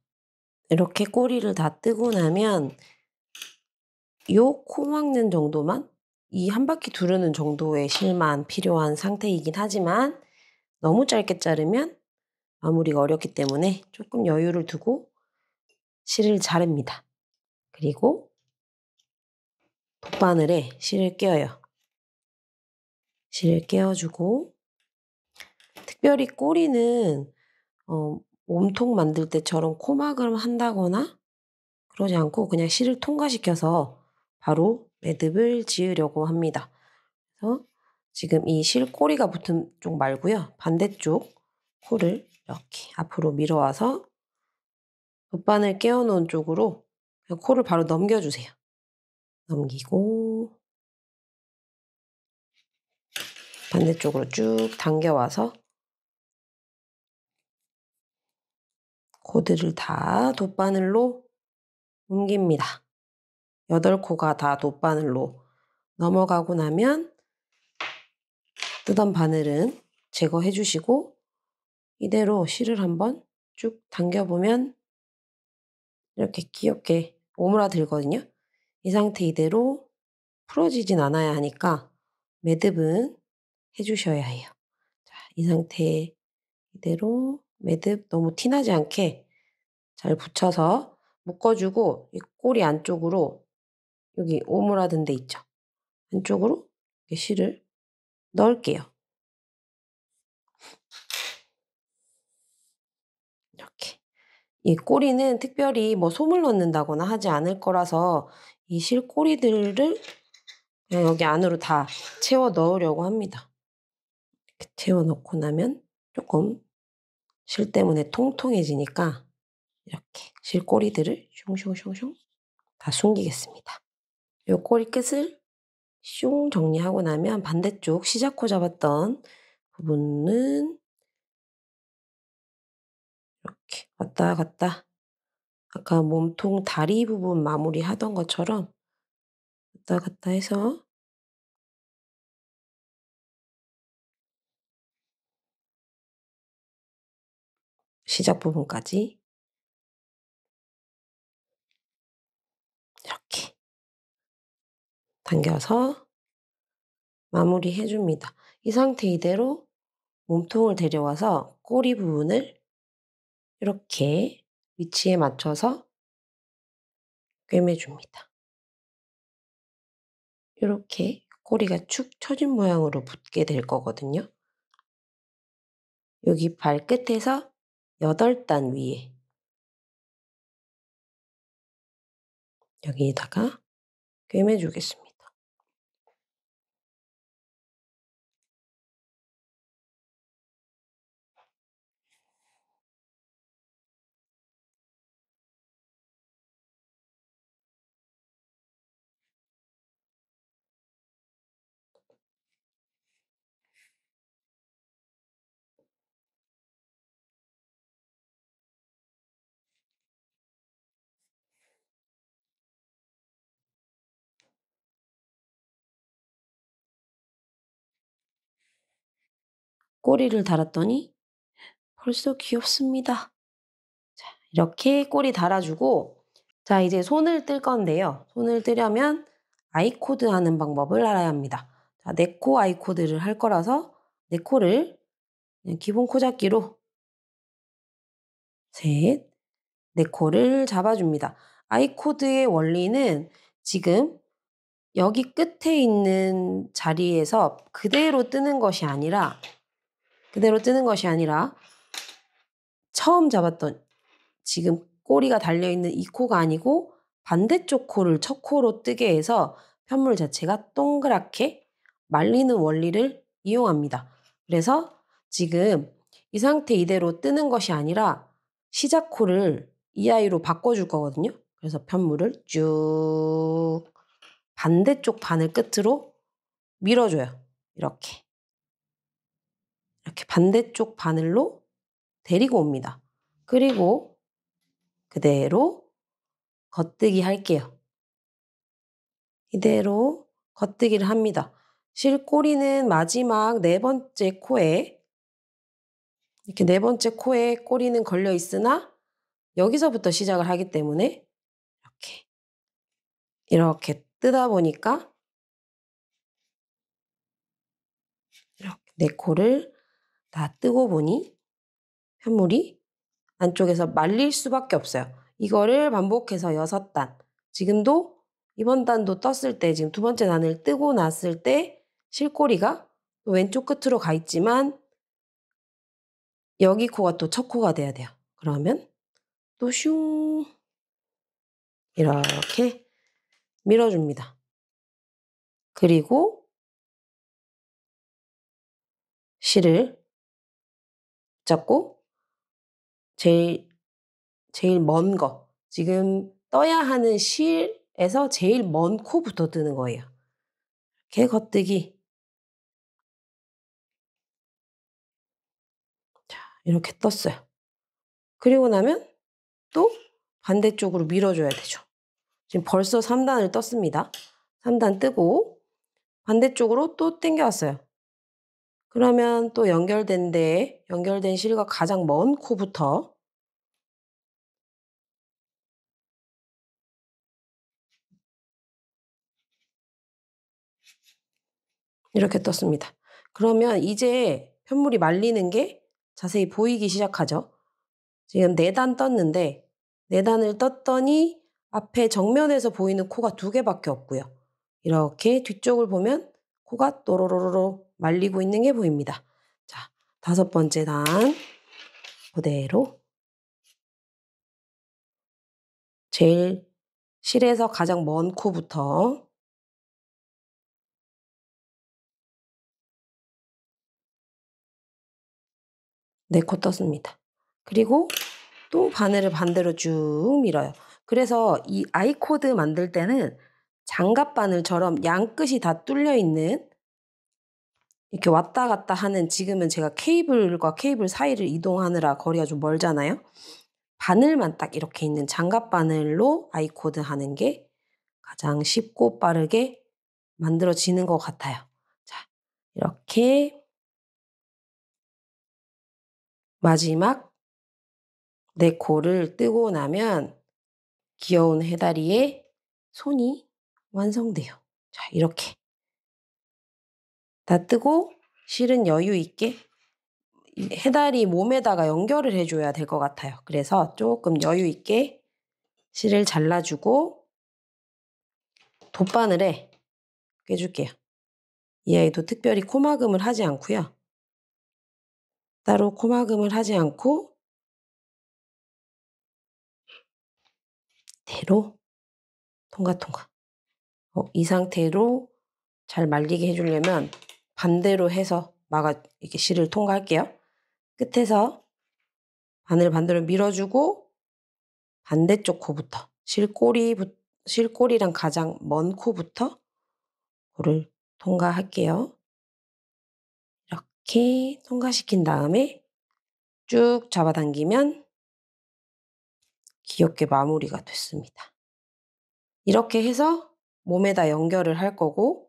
이렇게 꼬리를 다 뜨고 나면 요 코 막는 정도만, 이 한 바퀴 두르는 정도의 실만 필요한 상태이긴 하지만 너무 짧게 자르면 마무리가 어렵기 때문에 조금 여유를 두고 실을 자릅니다. 그리고 돗바늘에 실을 껴요. 실을 껴주고 특별히 꼬리는 몸통 만들 때처럼 코막을 한다거나 그러지 않고 그냥 실을 통과시켜서 바로 매듭을 지으려고 합니다. 그래서 지금 이 실 꼬리가 붙은 쪽 말고요. 반대쪽 코를 이렇게 앞으로 밀어와서 돗바늘 끼워놓은 쪽으로 그냥 코를 바로 넘겨주세요. 넘기고 반대쪽으로 쭉 당겨와서 코드를 다 돗바늘로 옮깁니다. 8코가 다 돗바늘로 넘어가고 나면 뜨던 바늘은 제거해 주시고 이대로 실을 한번 쭉 당겨보면 이렇게 귀엽게 오므라들거든요. 이 상태 이대로 풀어지진 않아야 하니까 매듭은 해주셔야 해요. 자, 이 상태 이대로 매듭 너무 티나지 않게 잘 붙여서 묶어주고 이 꼬리 안쪽으로 여기 오므라든 데 있죠. 안쪽으로 이렇게 실을 넣을게요. 이렇게. 이 꼬리는 특별히 뭐 솜을 넣는다거나 하지 않을 거라서 이 실 꼬리들을 그냥 여기 안으로 다 채워 넣으려고 합니다. 이렇게 채워 넣고 나면 조금 실 때문에 통통해지니까 이렇게 실 꼬리들을 슝슝슝슝 다 숨기겠습니다. 이 꼬리 끝을 슝 정리하고 나면 반대쪽 시작코 잡았던 부분은 이렇게 왔다 갔다 아까 몸통 다리 부분 마무리 하던 것처럼 왔다 갔다 해서 시작 부분까지 이렇게 당겨서 마무리해 줍니다. 이 상태 이대로 몸통을 데려와서 꼬리 부분을 이렇게 위치에 맞춰서 꿰매줍니다. 이렇게 꼬리가 축 처진 모양으로 붙게 될 거거든요. 여기 발끝에서 8단 위에 여기에다가 꿰매주겠습니다. 꼬리를 달았더니 벌써 귀엽습니다. 자, 이렇게 꼬리 달아주고 자, 이제 손을 뜰 건데요. 손을 뜨려면 아이코드 하는 방법을 알아야 합니다. 자, 네 코 아이코드를 할 거라서 네 코를 그냥 기본 코 잡기로 셋, 네 코를 잡아줍니다. 아이코드의 원리는 지금 여기 끝에 있는 자리에서 그대로 뜨는 것이 아니라 처음 잡았던 지금 꼬리가 달려있는 이 코가 아니고 반대쪽 코를 첫 코로 뜨게 해서 편물 자체가 동그랗게 말리는 원리를 이용합니다. 그래서 지금 이 상태 이대로 뜨는 것이 아니라 시작 코를 이 아이로 바꿔줄 거거든요. 그래서 편물을 쭉 반대쪽 바늘 끝으로 밀어줘요. 이렇게 반대쪽 바늘로 데리고 옵니다. 그리고 그대로 겉뜨기 할게요. 이대로 겉뜨기를 합니다. 실꼬리는 마지막 네 번째 코에 이렇게 네 번째 코에 꼬리는 걸려 있으나 여기서부터 시작을 하기 때문에 이렇게 뜨다 보니까 이렇게 네 코를 다 뜨고 보니 편물이 안쪽에서 말릴 수밖에 없어요. 이거를 반복해서 6단. 지금도 이번 단도 떴을 때 지금 두 번째 단을 뜨고 났을 때 실꼬리가 또 왼쪽 끝으로 가 있지만 여기 코가 또 첫 코가 돼야 돼요. 그러면 또 슝 이렇게 밀어줍니다. 그리고 실을 잡고 제일 먼 거 지금 떠야 하는 실에서 제일 먼 코부터 뜨는 거예요. 이렇게 겉뜨기. 자, 이렇게 떴어요. 그리고 나면 또 반대쪽으로 밀어줘야 되죠. 지금 벌써 3단을 떴습니다. 3단 뜨고 반대쪽으로 또 당겨왔어요. 그러면 또 연결된 실과 가장 먼 코부터 이렇게 떴습니다. 그러면 이제 편물이 말리는 게 자세히 보이기 시작하죠. 지금 4단 떴는데 4단을 떴더니 앞에 정면에서 보이는 코가 2개밖에 없고요. 이렇게 뒤쪽을 보면 코가 또로로로로 말리고 있는 게 보입니다. 자, 5번째 단 그대로 제일 실에서 가장 먼 코부터 네 코 떴습니다. 그리고 또 바늘을 반대로 쭉 밀어요. 그래서 이 아이코드 만들 때는 장갑 바늘처럼 양끝이 다 뚫려 있는 이렇게 왔다 갔다 하는 지금은 제가 케이블과 케이블 사이를 이동하느라 거리가 좀 멀잖아요. 바늘만 딱 이렇게 있는 장갑 바늘로 아이코드 하는 게 가장 쉽고 빠르게 만들어지는 것 같아요. 자, 이렇게 마지막 네 코를 뜨고 나면 귀여운 해다리에 손이 완성돼요. 자, 이렇게 다 뜨고 실은 여유 있게 이 해다리 몸에다가 연결을 해줘야 될 것 같아요. 그래서 조금 여유 있게 실을 잘라주고 돗바늘에 꿰줄게요. 이 아이도 특별히 코막음을 하지 않고요. 따로 코막음을 하지 않고 대로 통과통과. 이 상태로 잘 말리게 해주려면 반대로 해서 이렇게 실을 통과할게요. 끝에서 바늘 반대로 밀어주고 반대쪽 코부터 실꼬리랑 가장 먼 코부터 코를 통과할게요. 이렇게 통과시킨 다음에 쭉 잡아당기면 귀엽게 마무리가 됐습니다. 이렇게 해서 몸에다 연결을 할 거고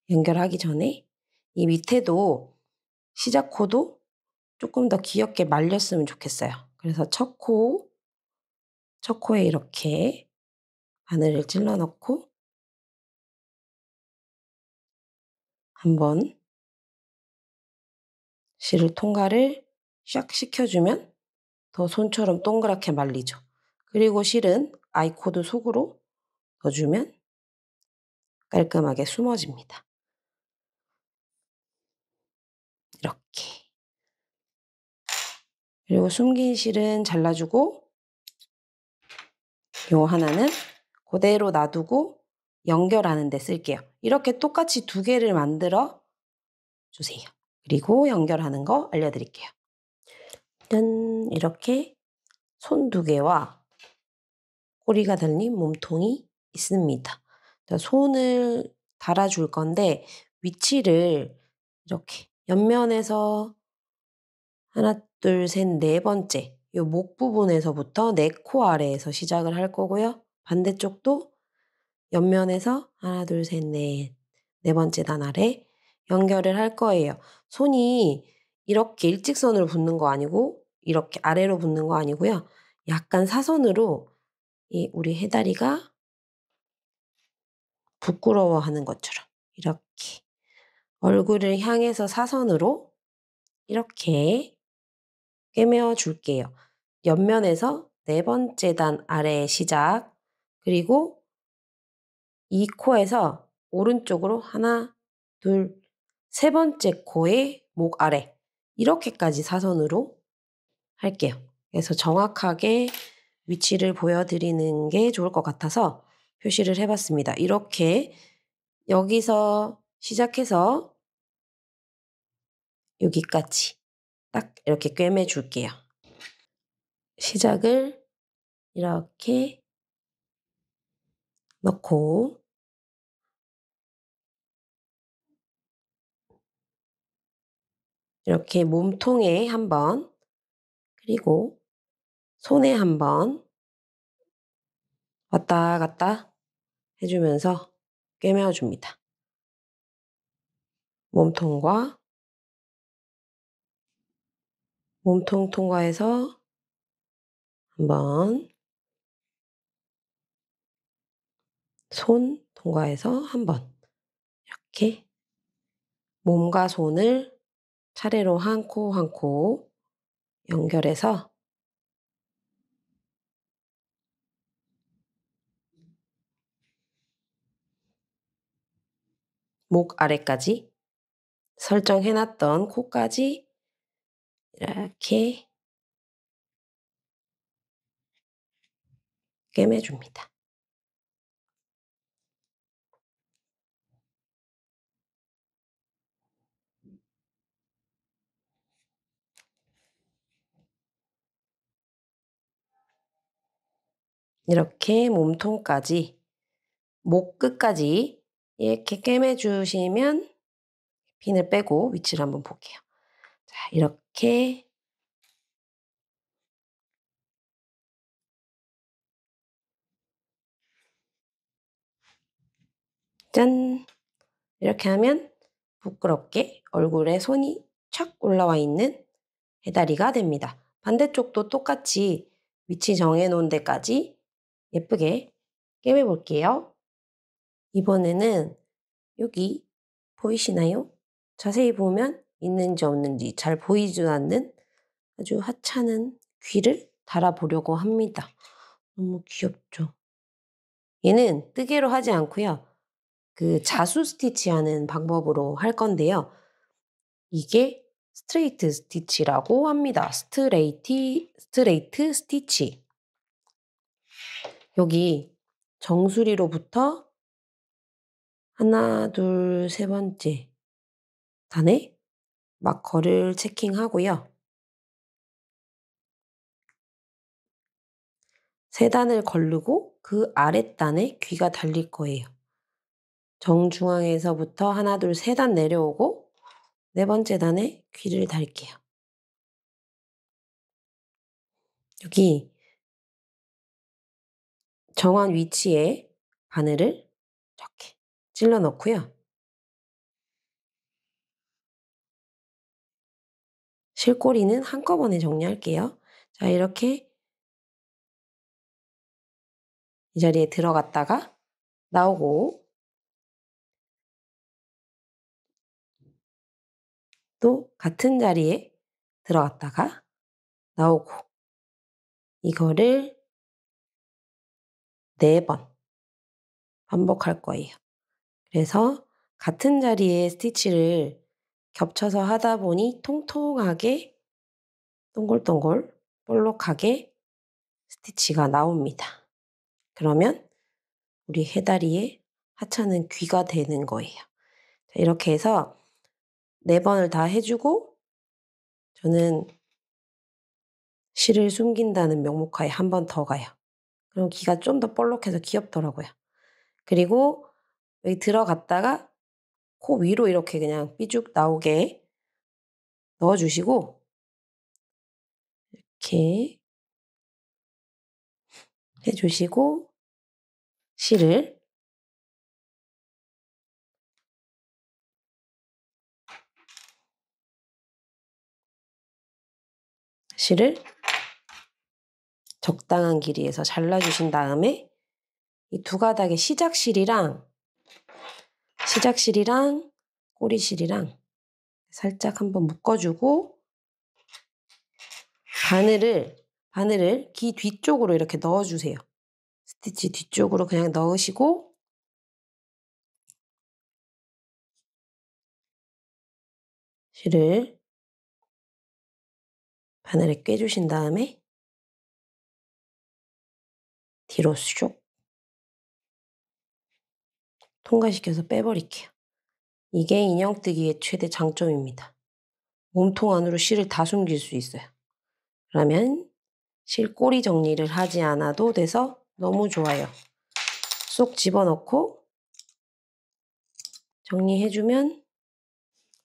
연결하기 전에 이 밑에도 시작 코도 조금 더 귀엽게 말렸으면 좋겠어요. 그래서 첫 코 첫 코에 이렇게 바늘을 찔러 넣고 한번 실을 통과를 샥 시켜주면 더 손처럼 동그랗게 말리죠. 그리고 실은 아이코드 속으로 넣어주면 깔끔하게 숨어집니다. 이렇게. 그리고 숨긴 실은 잘라주고 요 하나는 그대로 놔두고 연결하는 데 쓸게요. 이렇게 똑같이 두 개를 만들어 주세요. 그리고 연결하는 거 알려드릴게요. 짠! 이렇게 손 두 개와 꼬리가 달린 몸통이 있습니다. 자, 손을 달아줄 건데 위치를 이렇게 옆면에서 하나, 둘, 셋, 네 번째 요 목 부분에서부터 내 코 아래에서 시작을 할 거고요. 반대쪽도 옆면에서 하나, 둘, 셋, 넷, 네 번째 단 아래 연결을 할 거예요. 손이 이렇게 일직선으로 붙는 거 아니고 이렇게 아래로 붙는 거 아니고요. 약간 사선으로 이 우리 해다리가 부끄러워하는 것처럼 이렇게 얼굴을 향해서 사선으로 이렇게 꿰매어 줄게요. 옆면에서 네 번째 단 아래 시작, 그리고 이 코에서 오른쪽으로 하나, 둘, 세 번째 코의 목 아래 이렇게까지 사선으로 할게요. 그래서 정확하게 위치를 보여드리는 게 좋을 것 같아서 표시를 해봤습니다. 이렇게 여기서 시작해서 여기까지 딱 이렇게 꿰매 줄게요. 시작을 이렇게 넣고 이렇게 몸통에 한 번, 그리고 손에 한 번 왔다 갔다 해주면서 꿰매어 줍니다. 몸통과 몸통 통과해서 한 번, 손 통과해서 한 번, 이렇게 몸과 손을 차례로 한 코 한 코 연결해서 목 아래까지 설정해놨던 코까지 이렇게 꿰매줍니다. 이렇게 몸통까지, 목 끝까지 이렇게 꿰매주시면 핀을 빼고 위치를 한번 볼게요. 자, 이렇게 짠! 이렇게 하면 부끄럽게 얼굴에 손이 착 올라와 있는 해다리가 됩니다. 반대쪽도 똑같이 위치 정해놓은 데까지 예쁘게 꿰매 볼게요. 이번에는 여기 보이시나요? 자세히 보면 있는지 없는지 잘 보이지 않는 아주 하찮은 귀를 달아보려고 합니다. 너무 귀엽죠? 얘는 뜨개로 하지 않고요. 그 자수 스티치 하는 방법으로 할 건데요. 이게 스트레이트 스티치라고 합니다. 스트레이트 스티치. 여기 정수리로부터 하나, 둘, 세 번째 단에 마커를 체킹하고요. 세 단을 거르고 그 아랫단에 귀가 달릴 거예요. 정중앙에서부터 하나, 둘, 세 단 내려오고 네 번째 단에 귀를 달게요. 여기 정한 위치에 바늘을 이렇게 찔러 넣고요. 실꼬리는 한꺼번에 정리할게요. 자, 이렇게 이 자리에 들어갔다가 나오고 또 같은 자리에 들어갔다가 나오고 이거를 4번 반복할 거예요. 그래서 같은 자리에 스티치를 겹쳐서 하다 보니 통통하게 동글동글 볼록하게 스티치가 나옵니다. 그러면 우리 해다리의 하찮은 귀가 되는 거예요. 자, 이렇게 해서 4번을 다 해주고 저는 실을 숨긴다는 명목하에 한 번 더 가요. 그럼 귀가 좀 더 볼록해서 귀엽더라고요. 그리고 여기 들어갔다가 코 위로 이렇게 그냥 삐죽 나오게 넣어주시고 이렇게 해주시고 실을 적당한 길이에서 잘라주신 다음에 이 두 가닥의 시작실이랑 꼬리실이랑 살짝 한번 묶어주고 바늘을 귀 뒤쪽으로 이렇게 넣어주세요. 스티치 뒤쪽으로 그냥 넣으시고 실을 바늘에 꿰주신 다음에 뒤로 쑥 통과시켜서 빼버릴게요. 이게 인형뜨기의 최대 장점입니다. 몸통 안으로 실을 다 숨길 수 있어요. 그러면 실 꼬리 정리를 하지 않아도 돼서 너무 좋아요. 쏙 집어넣고 정리해주면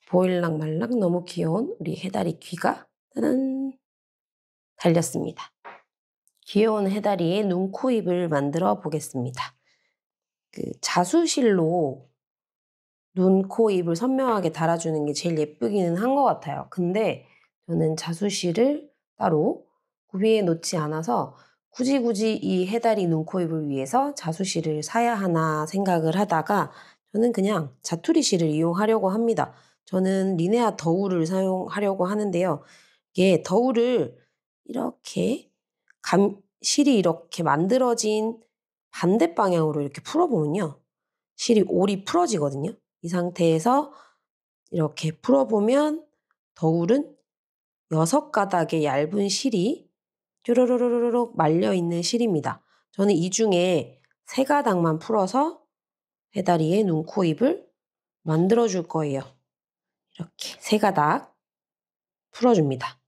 보일락 말락 너무 귀여운 우리 해다리 귀가 짜란 달렸습니다. 귀여운 해다리의 눈, 코, 입을 만들어 보겠습니다. 자수실로 눈, 코, 입을 선명하게 달아주는 게 제일 예쁘기는 한 것 같아요. 근데 저는 자수실을 따로 구비해 놓지 않아서 굳이 이 해다리 눈, 코, 입을 위해서 자수실을 사야 하나 생각을 하다가 저는 그냥 자투리실을 이용하려고 합니다. 저는 리네아 더울을 사용하려고 하는데요. 이게 더울을 이렇게 실이 이렇게 만들어진 반대 방향으로 이렇게 풀어보면요. 실이 올이 풀어지거든요. 이 상태에서 이렇게 풀어보면 더울은 6가닥의 얇은 실이 쭈루루루루룩 말려있는 실입니다. 저는 이 중에 3가닥만 풀어서 해다리의 눈, 코, 입을 만들어줄 거예요. 이렇게 3가닥 풀어줍니다.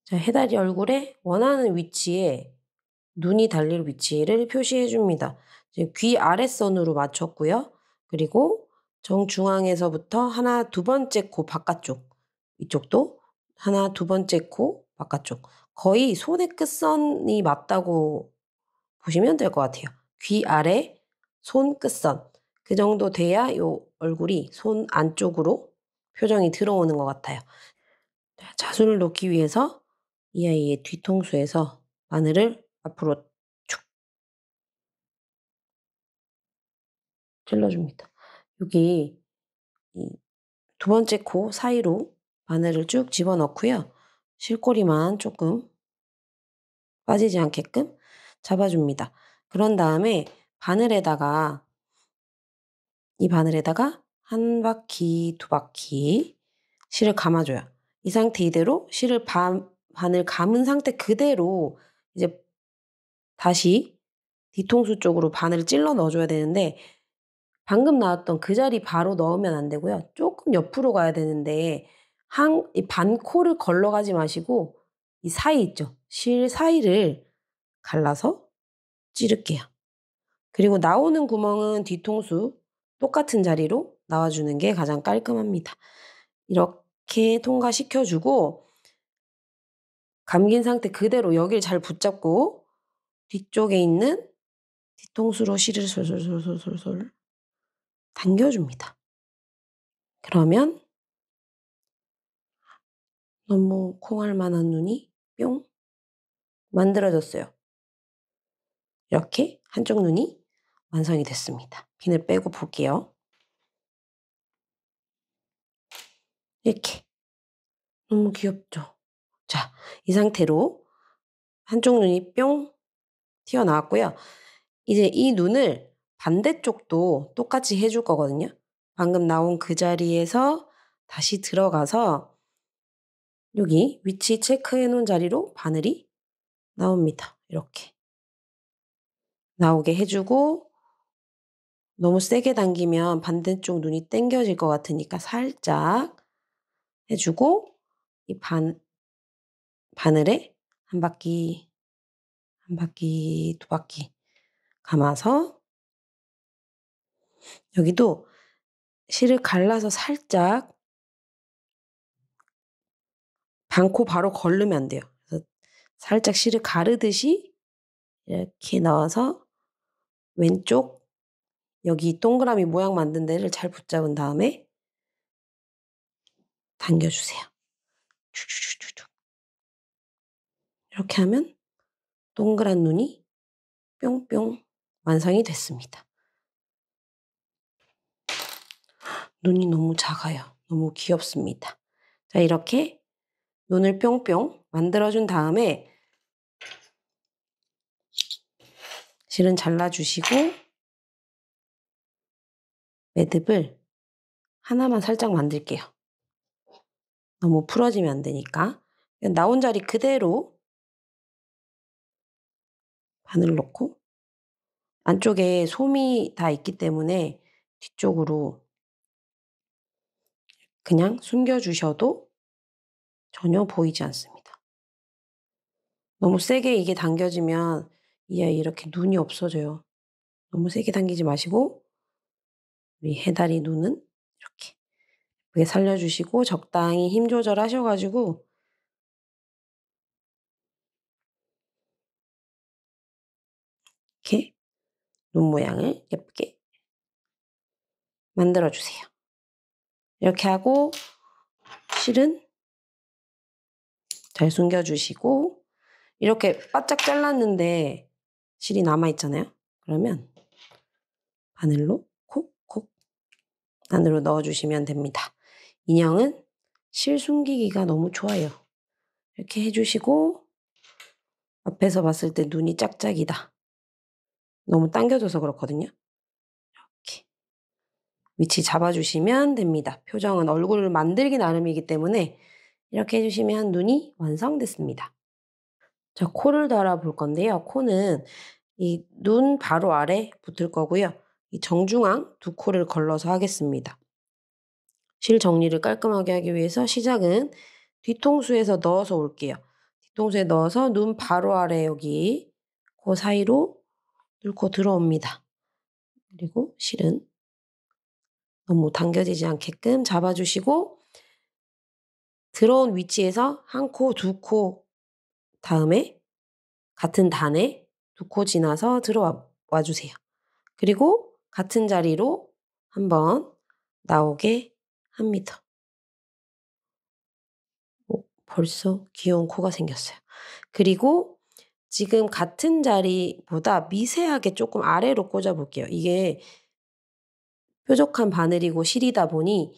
자, 해다리 얼굴에 원하는 위치에 눈이 달릴 위치를 표시해줍니다. 귀 아랫선으로 맞췄고요. 그리고 정중앙에서부터 하나, 두 번째 코 바깥쪽, 이쪽도 하나, 두 번째 코 바깥쪽. 거의 손의 끝선이 맞다고 보시면 될 것 같아요. 귀 아래, 손 끝선. 그 정도 돼야 요 얼굴이 손 안쪽으로 표정이 들어오는 것 같아요. 자수를 놓기 위해서 이 아이의 뒤통수에서 바늘을 앞으로 쭉 찔러줍니다. 여기 이 두 번째 코 사이로 바늘을 쭉 집어넣고요. 실꼬리만 조금 빠지지 않게끔 잡아줍니다. 그런 다음에 이 바늘에다가 한 바퀴, 두 바퀴 실을 감아줘요. 이 상태 이대로 실을 바늘 감은 상태 그대로 이제 다시 뒤통수 쪽으로 바늘을 찔러 넣어줘야 되는데 방금 나왔던 그 자리 바로 넣으면 안 되고요. 조금 옆으로 가야 되는데 이 반코를 걸러가지 마시고 이 사이 있죠. 실 사이를 갈라서 찌를게요. 그리고 나오는 구멍은 뒤통수 똑같은 자리로 나와주는 게 가장 깔끔합니다. 이렇게 통과시켜주고 감긴 상태 그대로 여길 잘 붙잡고 뒤쪽에 있는 뒤통수로 실을 솔솔솔솔솔 당겨줍니다. 그러면 너무 콩알 만한 눈이 뿅 만들어졌어요. 이렇게 한쪽 눈이 완성이 됐습니다. 비늘 빼고 볼게요. 이렇게. 너무 귀엽죠? 자, 이 상태로 한쪽 눈이 뿅 튀어나왔고요. 이제 이 눈을 반대쪽도 똑같이 해줄 거거든요. 방금 나온 그 자리에서 다시 들어가서 여기 위치 체크해 놓은 자리로 바늘이 나옵니다. 이렇게. 나오게 해주고 너무 세게 당기면 반대쪽 눈이 당겨질 것 같으니까 살짝 해주고 이 바늘에 한 바퀴, 한 바퀴, 두 바퀴 감아서 여기도 실을 갈라서 살짝 반코 바로 걸르면 안 돼요. 그래서 살짝 실을 가르듯이 이렇게 넣어서 왼쪽 여기 동그라미 모양 만든 데를 잘 붙잡은 다음에 당겨주세요. 쭈쭈쭈쭈. 이렇게 하면 동그란 눈이 뿅뿅 완성이 됐습니다. 눈이 너무 작아요. 너무 귀엽습니다. 자, 이렇게 눈을 뿅뿅 만들어준 다음에 실은 잘라주시고 매듭을 하나만 살짝 만들게요. 너무 풀어지면 안 되니까. 나온 자리 그대로 바늘 넣고 안쪽에 솜이 다 있기 때문에 뒤쪽으로 그냥 숨겨주셔도 전혀 보이지 않습니다. 너무 세게 이게 당겨지면 이 아이 이렇게 눈이 없어져요. 너무 세게 당기지 마시고 우리 해달이 눈은 이렇게 예쁘게 살려주시고 적당히 힘 조절하셔가지고 이렇게 눈 모양을 예쁘게 만들어주세요. 이렇게 하고 실은 잘 숨겨주시고 이렇게 바짝 잘랐는데 실이 남아있잖아요. 그러면 바늘로 콕콕 안으로 넣어주시면 됩니다. 인형은 실 숨기기가 너무 좋아요. 이렇게 해주시고 앞에서 봤을 때 눈이 짝짝이다. 너무 당겨져서 그렇거든요. 이렇게 위치 잡아주시면 됩니다. 표정은 얼굴을 만들기 나름이기 때문에 이렇게 해주시면 눈이 완성됐습니다. 자, 코를 달아볼 건데요. 코는 이 눈 바로 아래 붙을 거고요. 이 정중앙 두 코를 걸러서 하겠습니다. 실 정리를 깔끔하게 하기 위해서 시작은 뒤통수에서 넣어서 올게요. 뒤통수에 넣어서 눈 바로 아래 여기 그 사이로 뚫고 들어옵니다. 그리고 실은 너무 당겨지지 않게끔 잡아주시고 들어온 위치에서 한 코, 두 코 다음에 같은 단에 두 코 지나서 들어와 주세요. 그리고 같은 자리로 한번 나오게 합니다. 벌써 귀여운 코가 생겼어요. 그리고 지금 같은 자리보다 미세하게 조금 아래로 꽂아 볼게요. 이게 뾰족한 바늘이고 실이다 보니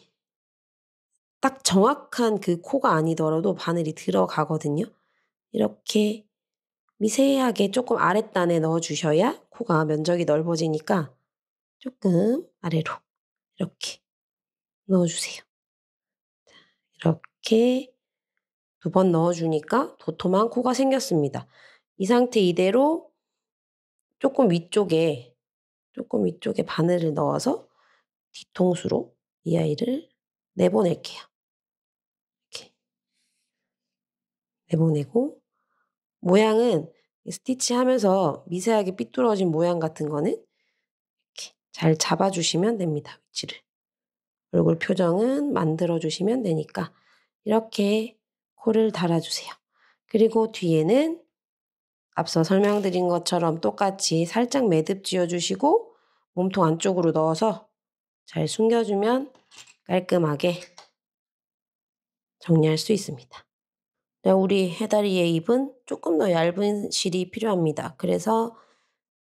딱 정확한 그 코가 아니더라도 바늘이 들어가거든요. 이렇게 미세하게 조금 아랫단에 넣어 주셔야 코가 면적이 넓어지니까 조금 아래로 이렇게 넣어 주세요. 이렇게 두 번 넣어 주니까 도톰한 코가 생겼습니다. 이 상태 이대로 조금 위쪽에 바늘을 넣어서 뒤통수로 이 아이를 내보낼게요. 이렇게 내보내고 모양은 스티치하면서 미세하게 삐뚤어진 모양 같은 거는 이렇게 잘 잡아주시면 됩니다. 위치를. 얼굴 표정은 만들어주시면 되니까 이렇게 코를 달아주세요. 그리고 뒤에는 앞서 설명드린 것처럼 똑같이 살짝 매듭 지어주시고 몸통 안쪽으로 넣어서 잘 숨겨주면 깔끔하게 정리할 수 있습니다. 우리 해다리의 입은 조금 더 얇은 실이 필요합니다. 그래서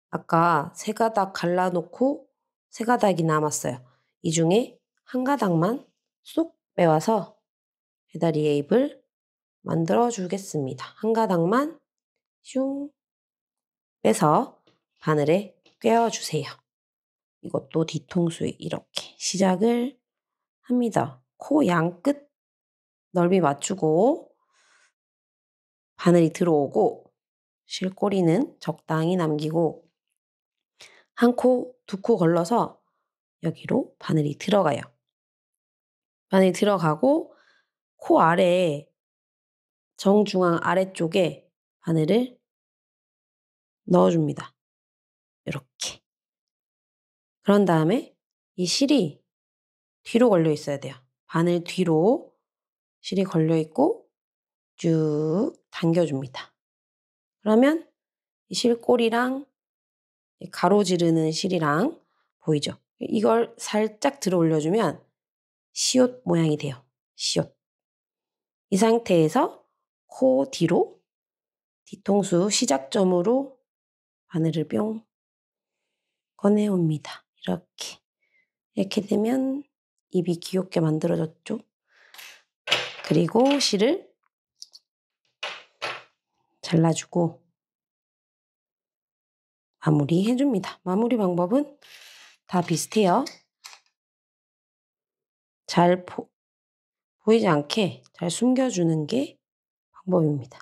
아까 세 가닥 갈라놓고 세 가닥이 남았어요. 이 중에 한 가닥만 쏙 빼와서 배다리 앱을 만들어 주겠습니다. 한 가닥만 슝 빼서 바늘에 꿰어 주세요. 이것도 뒤통수에 이렇게 시작을 합니다. 코 양끝 넓이 맞추고 바늘이 들어오고 실꼬리는 적당히 남기고 한 코, 두 코 걸러서 여기로 바늘이 들어가요. 바늘이 들어가고 코 아래 정중앙 아래쪽에 바늘을 넣어줍니다. 이렇게. 그런 다음에 이 실이 뒤로 걸려 있어야 돼요. 바늘 뒤로 실이 걸려 있고 쭉 당겨줍니다. 그러면 이 실꼬리랑 가로지르는 실이랑 보이죠? 이걸 살짝 들어 올려주면 시옷 모양이 돼요. 시옷. 이 상태에서 코 뒤로 뒤통수 시작점으로 바늘을 뿅 꺼내옵니다. 이렇게. 이렇게 되면 입이 귀엽게 만들어졌죠? 그리고 실을 잘라주고 마무리 해줍니다. 마무리 방법은 다 비슷해요. 잘 보이지 않게 잘 숨겨주는 게 방법입니다.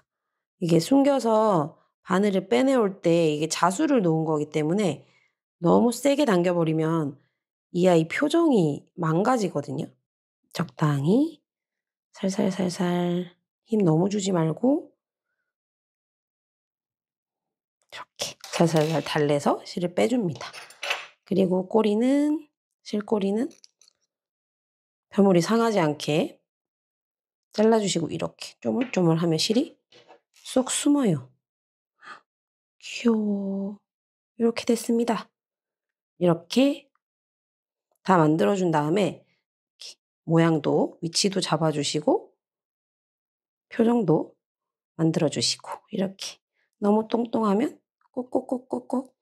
이게 숨겨서 바늘을 빼내올 때 이게 자수를 놓은 거기 때문에 너무 세게 당겨버리면 이 아이 표정이 망가지거든요. 적당히 살살살살 힘 너무 주지 말고 이렇게 살살살 달래서 실을 빼줍니다. 그리고 실꼬리는 벼물이 상하지 않게 잘라주시고 이렇게 쪼물쪼물하면 실이 쏙 숨어요. 귀여워. 이렇게 됐습니다. 이렇게 다 만들어준 다음에 모양도 위치도 잡아주시고 표정도 만들어주시고 이렇게 너무 똥똥하면 꼭꼭꼭꼭꼭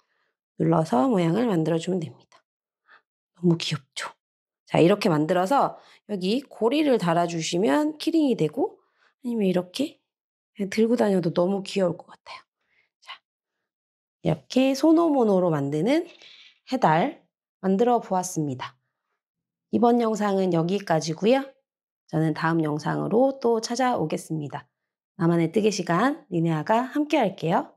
눌러서 모양을 만들어주면 됩니다. 너무 귀엽죠? 자, 이렇게 만들어서 여기 고리를 달아주시면 키링이 되고 아니면 이렇게 그냥 들고 다녀도 너무 귀여울 것 같아요. 자, 이렇게 소노모노로 만드는 해달 만들어 보았습니다. 이번 영상은 여기까지고요. 저는 다음 영상으로 또 찾아오겠습니다. 나만의 뜨개 시간 리네아가 함께 할게요.